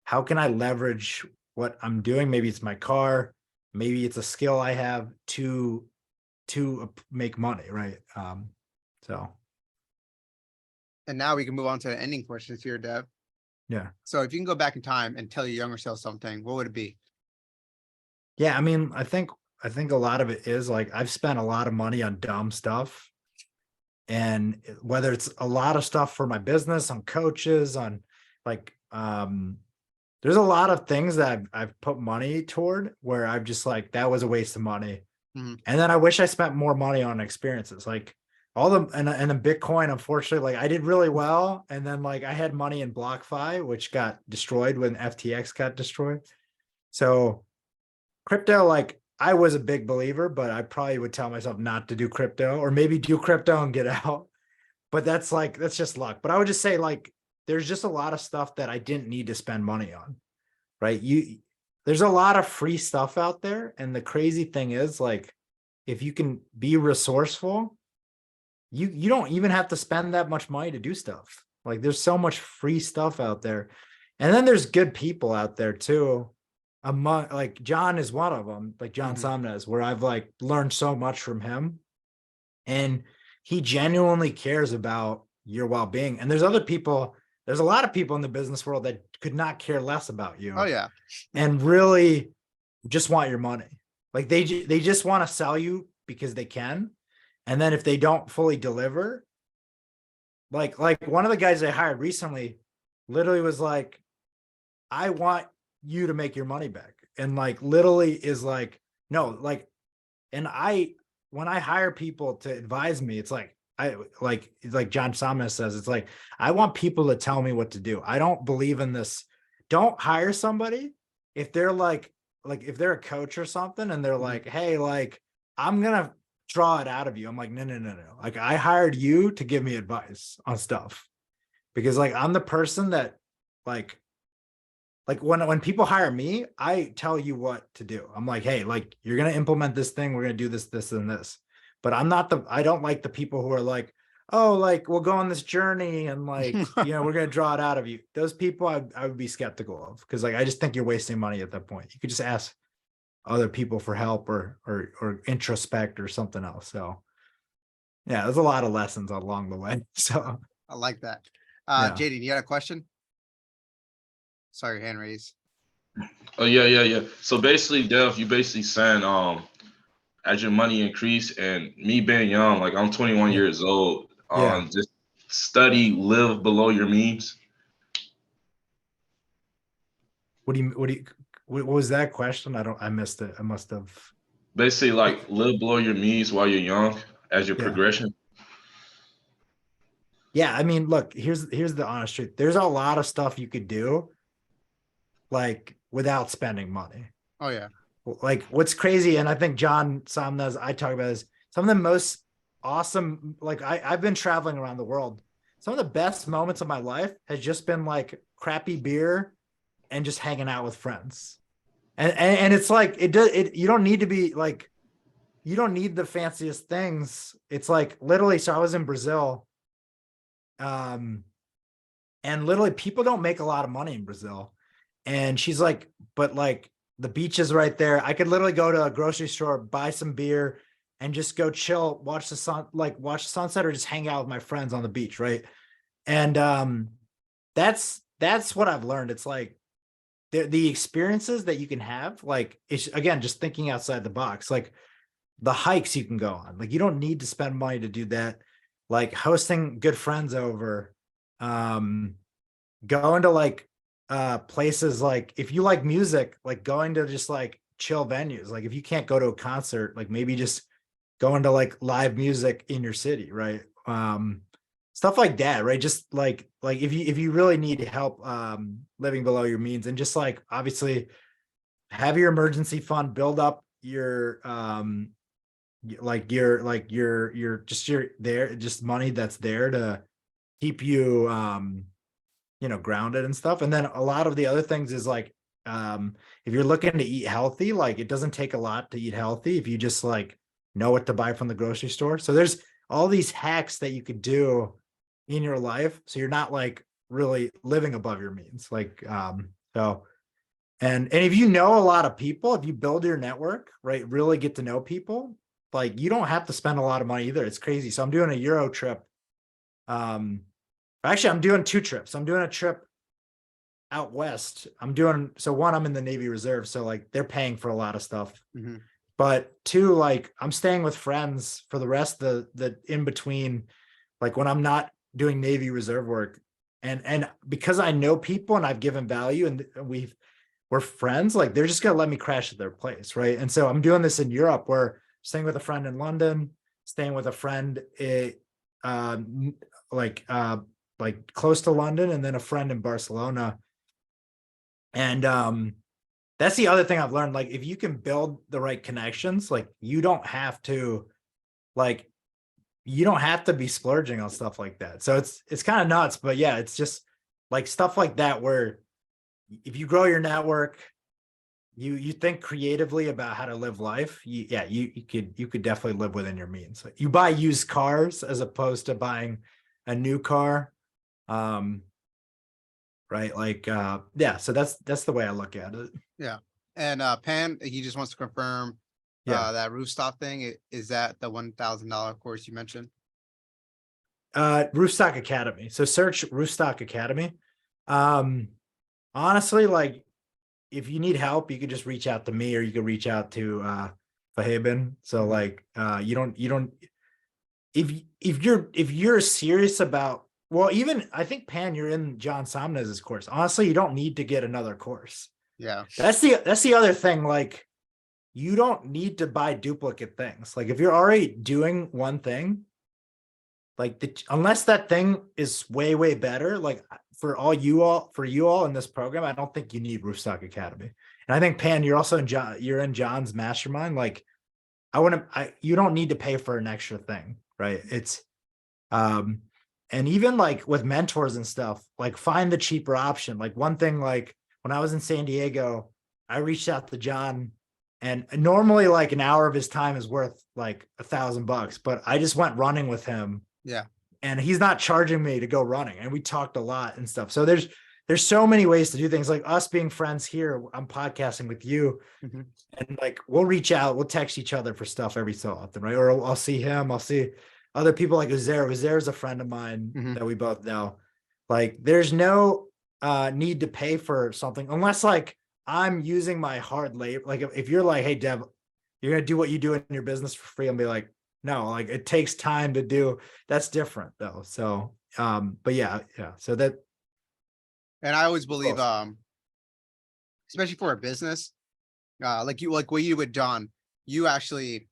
how can I leverage what I'm doing? Maybe it's my car, maybe it's a skill I have to make money, right? So And now we can move on to the ending questions here, Dev. yeah, So if you can go back in time and tell your younger self something, what would it be? yeah. I mean, I think a lot of it is like I've spent a lot of money on dumb stuff, and whether it's a lot of stuff for my business, on coaches, on like there's a lot of things that I've put money toward where I've just like that was a waste of money. Mhm. And then I wish I spent more money on experiences. Like all the and the Bitcoin, unfortunately, like I did really well. And then like I had money in BlockFi, which got destroyed when FTX got destroyed. So crypto, like I was a big believer, but I probably would tell myself not to do crypto, or maybe do crypto and get out. But that's just luck. But I would just say, like, there's just a lot of stuff that I didn't need to spend money on, right? There's a lot of free stuff out there. And the crazy thing is, like, if you can be resourceful, you don't even have to spend that much money to do stuff. Like, there's so much free stuff out there. And then there's good people out there too. Like John is one of them, like John Somnes, where I've like learned so much from him. And he genuinely cares about your well-being. And there's a lot of people in the business world that could not care less about you. Oh yeah. And really just want your money. Like they just want to sell you because they can. And then if they don't fully deliver, like one of the guys I hired recently literally was like, I want you to make your money back. And like literally is like, no, like, and when I hire people to advise me, it's like, like John Somnes says, it's like, I want people to tell me what to do. I don't believe in this. Don't hire somebody if they're like if they're a coach or something and they're like, hey, like, I'm going to draw it out of you. I'm like, no. Like, I hired you to give me advice on stuff, because like, I'm the person that like when people hire me, I tell you what to do. I'm like, hey, like, you're going to implement this thing. We're going to do this, and this. But I don't like the people who are like, oh, like, we'll go on this journey and like, we're going to draw it out of you. Those people I would be skeptical of, because like, I just think you're wasting money at that point. You could just ask other people for help or introspect or something else. So yeah, there's a lot of lessons along the way. So I like that. Yeah. Jaden, you got a question? Sorry, hand raised. Oh yeah. So basically, Dev, you basically saying as your money increase, and me being young, like I'm 21 years old, just live below your means. What was that question? I missed it. I must have. Basically, like live below your means while you're young as your progression. Yeah, I mean, look, here's the honest truth. There's a lot of stuff you could do like without spending money. Oh yeah. Like, what's crazy, and I think John Somnes, I talk about this, some of the most awesome, like I've been traveling around the world. Some of the best moments of my life has just been like crappy beer and just hanging out with friends. And it's like, you don't need to be like, you don't need the fanciest things. It's like literally, so I was in Brazil. And literally people don't make a lot of money in Brazil. And she's like, but like the beach is right there. I could literally go to a grocery store, buy some beer and just go chill, watch the sunset, or just hang out with my friends on the beach. Right. And that's what I've learned. It's like the experiences that you can have, like, it's again, just thinking outside the box, like the hikes you can go on, like, you don't need to spend money to do that. Like hosting good friends over, going to like places, like if you like music, like going to just like chill venues. Like if you can't go to a concert, like maybe just going to like live music in your city, right? Stuff like that, right? Just like if you really need help living below your means, and just like obviously have your emergency fund, build up your just money that's there to keep you grounded and stuff. And then a lot of the other things is like if you're looking to eat healthy, like it doesn't take a lot to eat healthy if you just like know what to buy from the grocery store. So there's all these hacks that you could do in your life, so you're not like really living above your means. Like so and if you know a lot of people, if you build your network, right, really get to know people, like you don't have to spend a lot of money either. It's crazy. So I'm doing a Euro trip. Actually, I'm doing 2 trips. I'm doing a trip out west. One, I'm in the Navy Reserve, so like they're paying for a lot of stuff. But 2, like I'm staying with friends for the rest of the in between, like when I'm not doing Navy Reserve work. And because I know people and I've given value and we're friends, like they're just gonna let me crash at their place, right? And so I'm doing this in Europe, where staying with a friend in London, staying with a friend like close to London, and then a friend in Barcelona. And that's the other thing I've learned. Like, if you can build the right connections, like you don't have to be splurging on stuff like that. So it's kind of nuts, but yeah, it's just like stuff like that where if you grow your network, you think creatively about how to live life. You could definitely live within your means. You buy used cars as opposed to buying a new car. Right. Like yeah, so that's the way I look at it. Yeah. And Pan, he just wants to confirm Yeah. that rooftop thing. Is that the $1,000 course you mentioned? Roofstock Academy. So search Roofstock Academy. Honestly, like if you need help, you could just reach out to me, or you could reach out to Fahaben. So like you don't if you're serious about, well, even I think Pan, you're in John Somnez's course. Honestly, you don't need to get another course. Yeah. That's the other thing. Like, you don't need to buy duplicate things. Like, if you're already doing one thing, like unless that thing is way, way better, like for you all in this program, I don't think you need Roofstock Academy. And I think Pan, you're also you're in John's mastermind. Like, you don't need to pay for an extra thing, right? It's and even like with mentors and stuff, like find the cheaper option. Like one thing, like when I was in San Diego, I reached out to John, and normally like an hour of his time is worth like $1,000, but I just went running with him. Yeah. And he's not charging me to go running. And we talked a lot and stuff. So there's so many ways to do things, like us being friends here. I'm podcasting with you, and like we'll reach out, we'll text each other for stuff every so often, right? Or I'll see him, I'll see other people like Uzair. Uzair is a friend of mine that we both know. Like, there's no need to pay for something unless like I'm using my hard labor. Like if you're like, hey Dev, you're gonna do what you do in your business for free, I'll be like, no, like it takes time to do. That's different though. So but yeah. So that, and I always believe especially for a business, like what you with John, you actually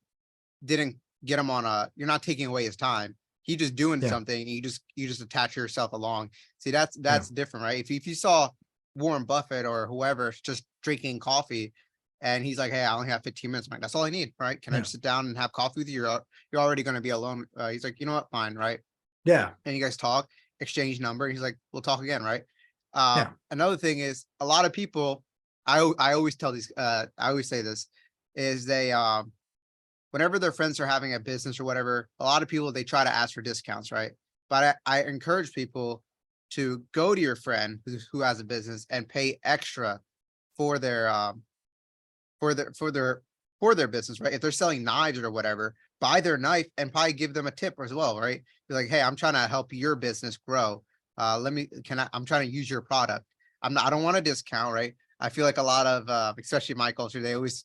didn't get him on you're not taking away his time. He just doing something, and you just attach yourself along. See, that's different, right? If you saw Warren Buffett or whoever just drinking coffee, and he's like, hey, I only have 15 minutes, Mike, that's all I need, right? Can I just sit down and have coffee with you? You're already going to be alone. He's like, you know what, fine, right? yeah. And you guys talk, exchange number. He's like, we'll talk again, right? Yeah. Another thing is, a lot of people, I always tell these, I always say this, is they whenever their friends are having a business or whatever, a lot of people, they try to ask for discounts, right? But I encourage people to go to your friend who has a business and pay extra for their for their business, right? If they're selling knives or whatever, buy their knife and probably give them a tip as well, right? Be like, hey, I'm trying to help your business grow. I'm trying to use your product. I don't want a discount, right? I feel like a lot of especially my culture, they always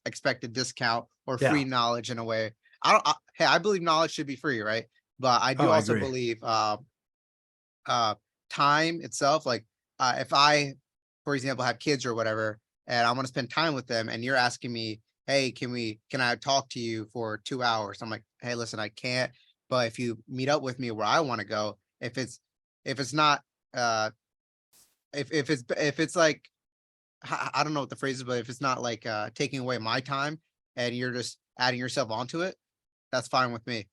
expect a discount or free knowledge in a way. I believe knowledge should be free, right? But I do also believe time itself, like if I, for example, have kids or whatever, and I want to spend time with them, and you're asking me, hey, can I talk to you for 2 hours? I'm like, hey, listen, I can't. But if you meet up with me where I want to go, if it's not if it's like, I don't know what the phrase is, but if it's not like taking away my time and you're just adding yourself onto it, that's fine with me.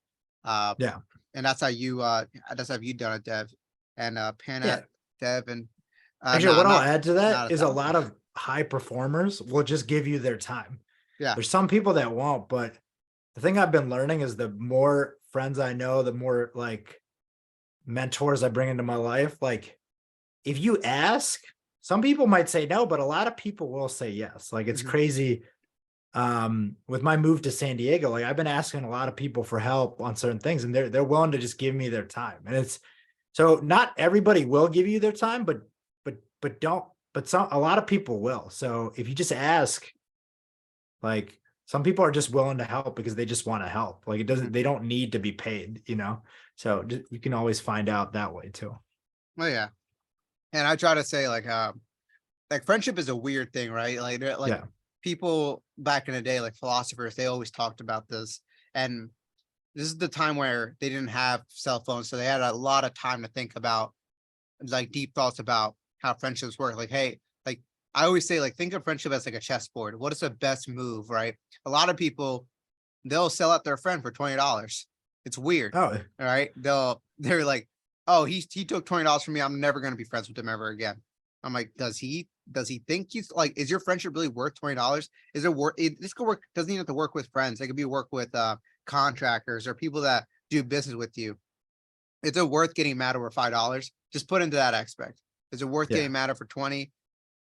Yeah. And that's how you've done it, Dev. And Pana, Dev, and actually, what I'll add to that is a lot of high performers will just give you their time. Yeah. There's some people that won't, but the thing I've been learning is the more friends I know, the more like mentors I bring into my life. Like, if you ask, some people might say no, but a lot of people will say yes. Like, it's crazy. With my move to San Diego, like I've been asking a lot of people for help on certain things, and they're willing to just give me their time. And it's, so not everybody will give you their time, but a lot of people will. So if you just ask, like some people are just willing to help because they just want to help. Like they don't need to be paid, so you can always find out that way too. Oh yeah. And I try to say like friendship is a weird thing, right? Like people back in the day, like philosophers, they always talked about this. And this is the time where they didn't have cell phones. So they had a lot of time to think about like deep thoughts about how friendships work. Like, hey, like I always say, like, think of friendship as like a chessboard. What is the best move, right? A lot of people, they'll sell out their friend for $20. It's weird. Oh, All right. They're like, oh, he took $20 from me. I'm never gonna be friends with him ever again. I'm like, does he think he's like, is your friendship really worth $20? Is it worth this could work, doesn't even have to work with friends. It could be work with contractors or people that do business with you. Is it worth getting mad over $5? Just put into that aspect. Is it worth Yeah. getting mad for 20?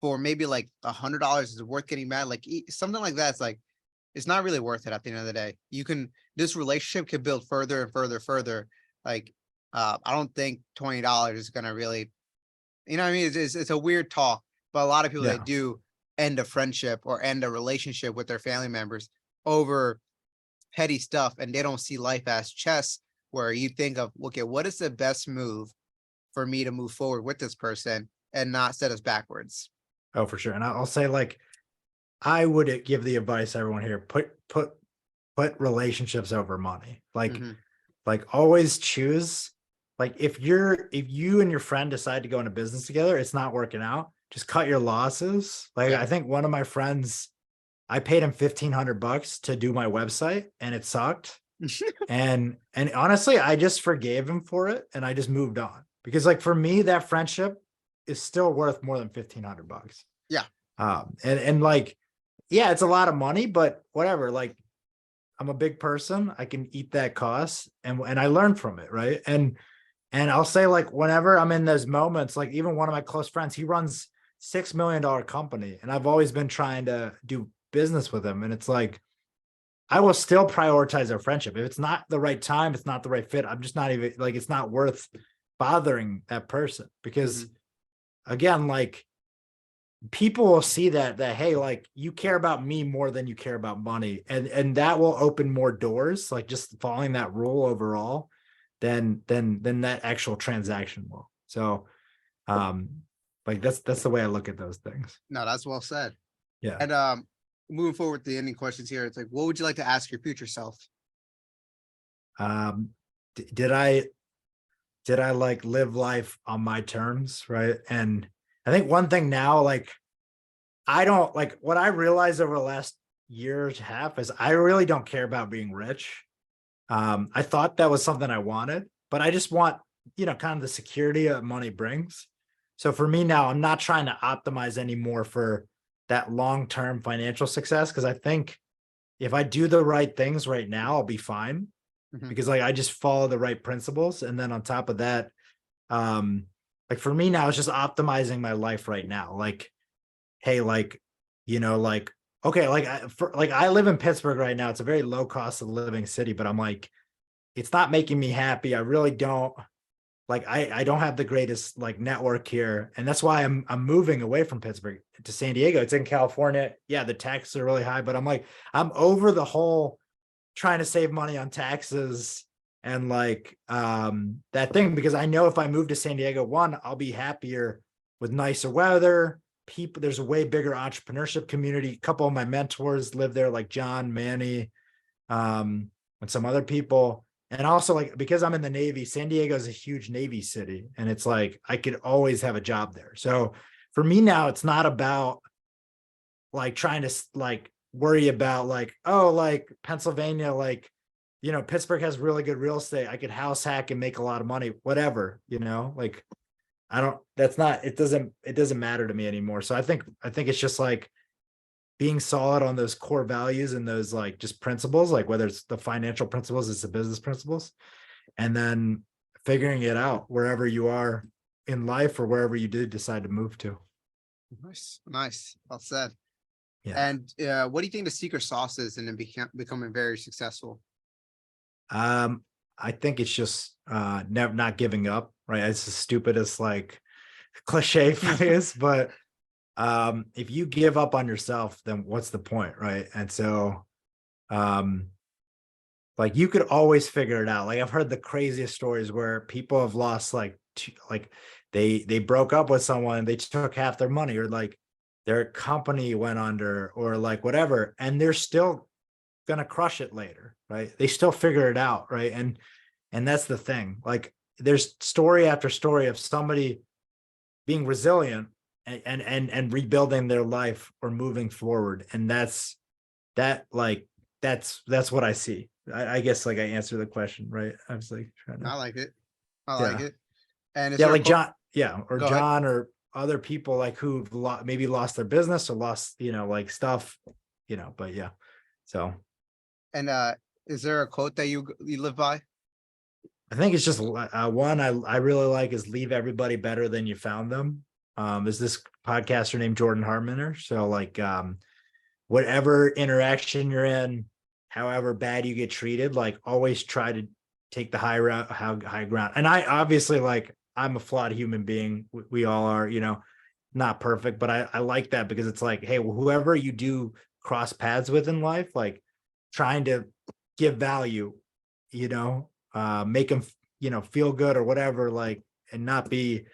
For maybe like $100? Is it worth getting mad? Like something like that. It's like, it's not really worth it at the end of the day. This relationship can build further and further. Like, I don't think $20 is gonna really, you know what I mean? It's a weird talk, but a lot of people, they Yeah. do end a friendship or end a relationship with their family members over petty stuff, and they don't see life as chess, where you think of, okay, what is the best move for me to move forward with this person and not set us backwards? Oh, for sure. And I'll say, like, I would give the advice everyone here, put relationships over money. Mhm. Like always choose, like if you and your friend decide to go into business together, it's not working out, just cut your losses. Like Yeah. I think one of my friends, I paid him $1,500 to do my website and it sucked. And honestly, I just forgave him for it and I just moved on. Because like for me, that friendship is still worth more than $1,500. Yeah. And like, yeah, it's a lot of money, but whatever. Like, I'm a big person. I can eat that cost, and I learn from it, right? And I'll say, like, whenever I'm in those moments, like even one of my close friends, he runs $6 million company, and I've always been trying to do business with him. And it's like, I will still prioritize our friendship. If it's not the right time, it's not the right fit. I'm just not even like, it's not worth bothering that person because, again, like, people will see that hey, like you care about me more than you care about money, and that will open more doors, like just following that rule overall than that actual transaction will. So like that's the way I look at those things. No, that's well said. Yeah. And moving forward with the ending questions here, it's like, what would you like to ask your future self? Did I like live life on my terms, right? And I think one thing now, like, I don't like what I realized over the last year and a half is I really don't care about being rich. I thought that was something I wanted, but I just want, kind of the security that money brings. So for me now, I'm not trying to optimize anymore for that long-term financial success, because I think if I do the right things right now, I'll be fine. Mhm. Because like I just follow the right principles. And then on top of that, like for me now, it's just optimizing my life right now. Like, hey, like, like, okay, like I live in Pittsburgh right now. It's a very low cost of living city, but I'm like, it's not making me happy. I really don't like, I don't have the greatest like network here. And that's why I'm moving away from Pittsburgh to San Diego. It's in California. Yeah, the taxes are really high, but I'm like, I'm over the whole trying to save money on taxes and like that thing, because I know if I move to San Diego, one, I'll be happier with nicer weather. People, there's a way bigger entrepreneurship community. A couple of my mentors live there, like John, Manny, and some other people. And also, like, because I'm in the Navy, San Diego is a huge Navy city, and it's like I could always have a job there. So for me now, it's not about like trying to like worry about like, oh, like Pennsylvania, like, Pittsburgh has really good real estate. I could house hack and make a lot of money, whatever, like it doesn't matter to me anymore. So I think it's just like being solid on those core values and those like just principles, like whether it's the financial principles, it's the business principles, and then figuring it out wherever you are in life or wherever you did decide to move to. Nice. Well said. Yeah. And what do you think the secret sauce is in becoming very successful? I think it's just never not giving up, right? It's the stupidest like cliche phrase, but if you give up on yourself, then what's the point, right? And so like you could always figure it out. Like I've heard the craziest stories where people have lost like they broke up with someone, they took half their money, or like their company went under, or like whatever, and they're still gonna crush it later, right? They still figure it out, right? And that's the thing. Like there's story after story of somebody being resilient and rebuilding their life or moving forward. And that's what I see. I guess like I answered the question, right? I was like trying to, I like it. I like yeah. it. And is Yeah, there a like quote? John, yeah, or Go ahead. John or other people like who've maybe lost their business or lost, like stuff, but yeah. So And is there a quote that you live by? I think it's just one I really like is leave everybody better than you found them. There's this podcaster named Jordan Hartmaner. So like whatever interaction you're in, however bad you get treated, like always try to take the high ground. And I obviously like I'm a flawed human being. We all are, not perfect, but I like that because it's like, hey, well, whoever you do cross paths with in life, like trying to give value, make them, feel good or whatever, like, and not be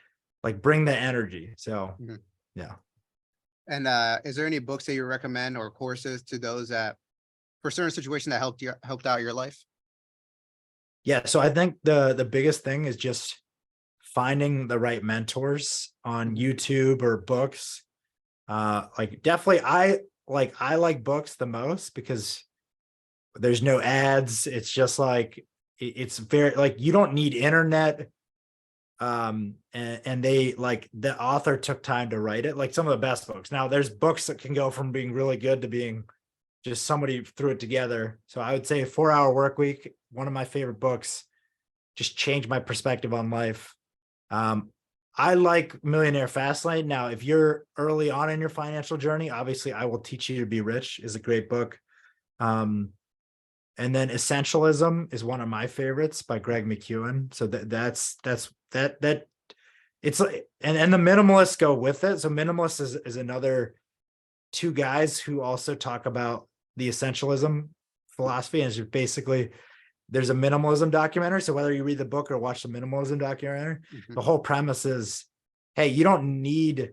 like, bring the energy. So, Mhm. yeah. And is there any books that you recommend or courses to those that for certain situation that helped out your life? Yeah. So I think the biggest thing is just finding the right mentors on Mhm. YouTube or books. Like definitely I like books the most because there's no ads. It's just like it's very like you don't need internet. And they like the author took time to write it, like some of the best books. Now there's books that can go from being really good to being just somebody threw it together. So I would say 4 Hour Work Week, one of my favorite books, just changed my perspective on life. I like Millionaire Fastlane. Now, if you're early on in your financial journey, obviously I Will Teach You to Be Rich is a great book. And then Essentialism is one of my favorites by Greg McKeown. So that's it's like, and the minimalists go with it. So minimalist is another two guys who also talk about the essentialism philosophy. And it's just basically there's a minimalism documentary. So whether you read the book or watch the minimalism documentary, Mhm. the whole premise is, hey, you don't need,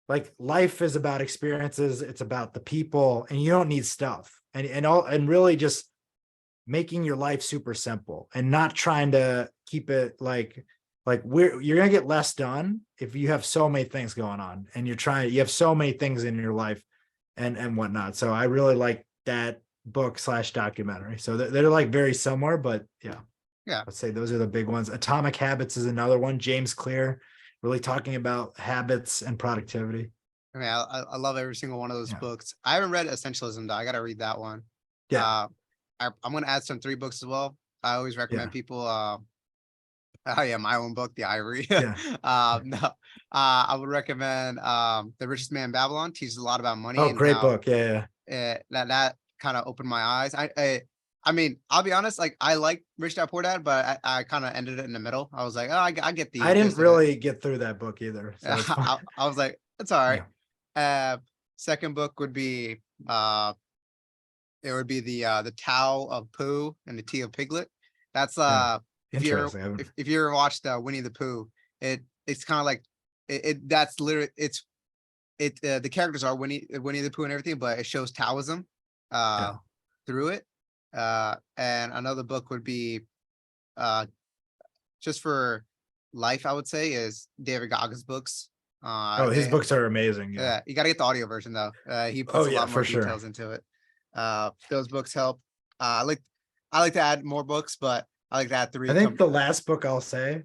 like, life is about experiences. It's about the people, and you don't need stuff. And really just making your life super simple and not trying to keep it like you're gonna get less done if you have so many things going on and you have so many things in your life and whatnot. So I really like that book / documentary. So they're like very similar, but yeah. Yeah. Let's say those are the big ones. Atomic Habits is another one. James Clear, really talking about habits and productivity. I mean, I love every single one of those Yeah. books. I haven't read Essentialism though. I got to read that one. Yeah. I'm going to add some 3 books as well. I always recommend Yeah. people. Oh yeah, my own book, The Ivory. Yeah. No, I would recommend The Richest Man in Babylon. Teaches a lot about money Oh, and great how book. Yeah. that kind of opened my eyes. I mean, I'll be honest. Like I like Rich Dad Poor Dad, but I kind of ended it in the middle. I was like, oh, I get the I didn't gist of it. really get through that book either. So it's fine. I was like, it's all right. Yeah. Second book would be it would be the Tao of Pooh and the Tea of Piglet. That's Yeah. if you're Interesting. I haven't- if you ever watched Winnie the Pooh, it's kind of like that's literally the characters are Winnie the Pooh and everything, but it shows Taoism Yeah. through it. And another book would be just for life, I would say, is David Goggins' books. Oh, his They books are amazing. Yeah. Yeah, you gotta get the audio version though. He Oh puts a yeah, lot more for sure. details into it. Those books help. I like to add more books, but I like to add 3. I think the last book I'll say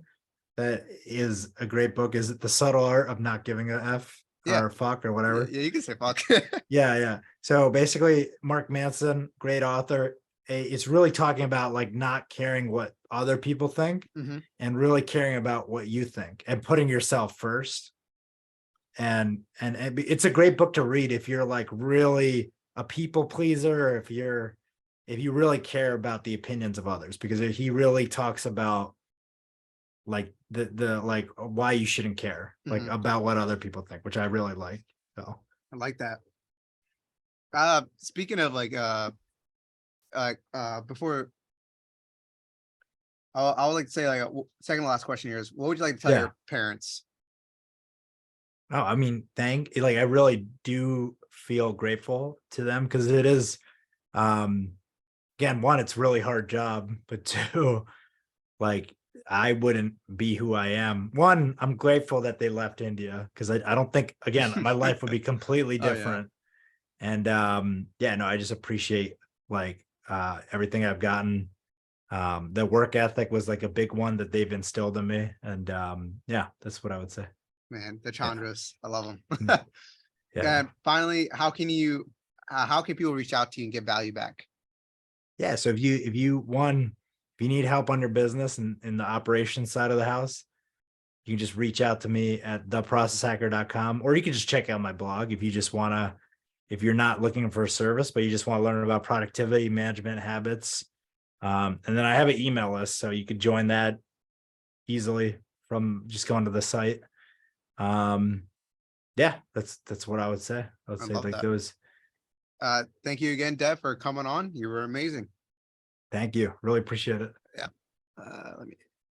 that is a great book is The Subtle Art of Not Giving a F Yeah. or fuck or whatever. Yeah, you can say fuck. Yeah. So basically, Mark Manson, great author. It's really talking about like not caring what other people think Mhm. and really caring about what you think and putting yourself first. And it's a great book to read if you're like really a people pleaser, or if you really care about the opinions of others, because he really talks about like the like why you shouldn't care like Mhm. about what other people think, which I really like. So I like that. Speaking of like before I would like to say like second to last question here is what would you like to tell Yeah. your parents? Oh, I mean, I really do feel grateful to them because it is, again, one, it's really hard job, but two, like I wouldn't be who I am. One, I'm grateful that they left India because I don't think, again, my life would be completely Oh, yeah. different. And yeah, no, I just appreciate like everything I've gotten. The work ethic was like a big one that they've instilled in me. And yeah, that's what I would say. Man, the Yeah. Chandras, I love them. Yeah. And finally, how can people reach out to you and get value back? Yeah. So if you need help on your business and in the operations side of the house, you can just reach out to me at theprocesshacker.com, or you can just check out my blog if you just want to, if you're not looking for a service, but you just want to learn about productivity management habits. And then I have an email list, so you could join that easily from just going to the site. Yeah, that's what I would say. I would I say love like that. those. Thank you again, Dev, for coming on. You were amazing. Thank you. Really appreciate it. Yeah. Let me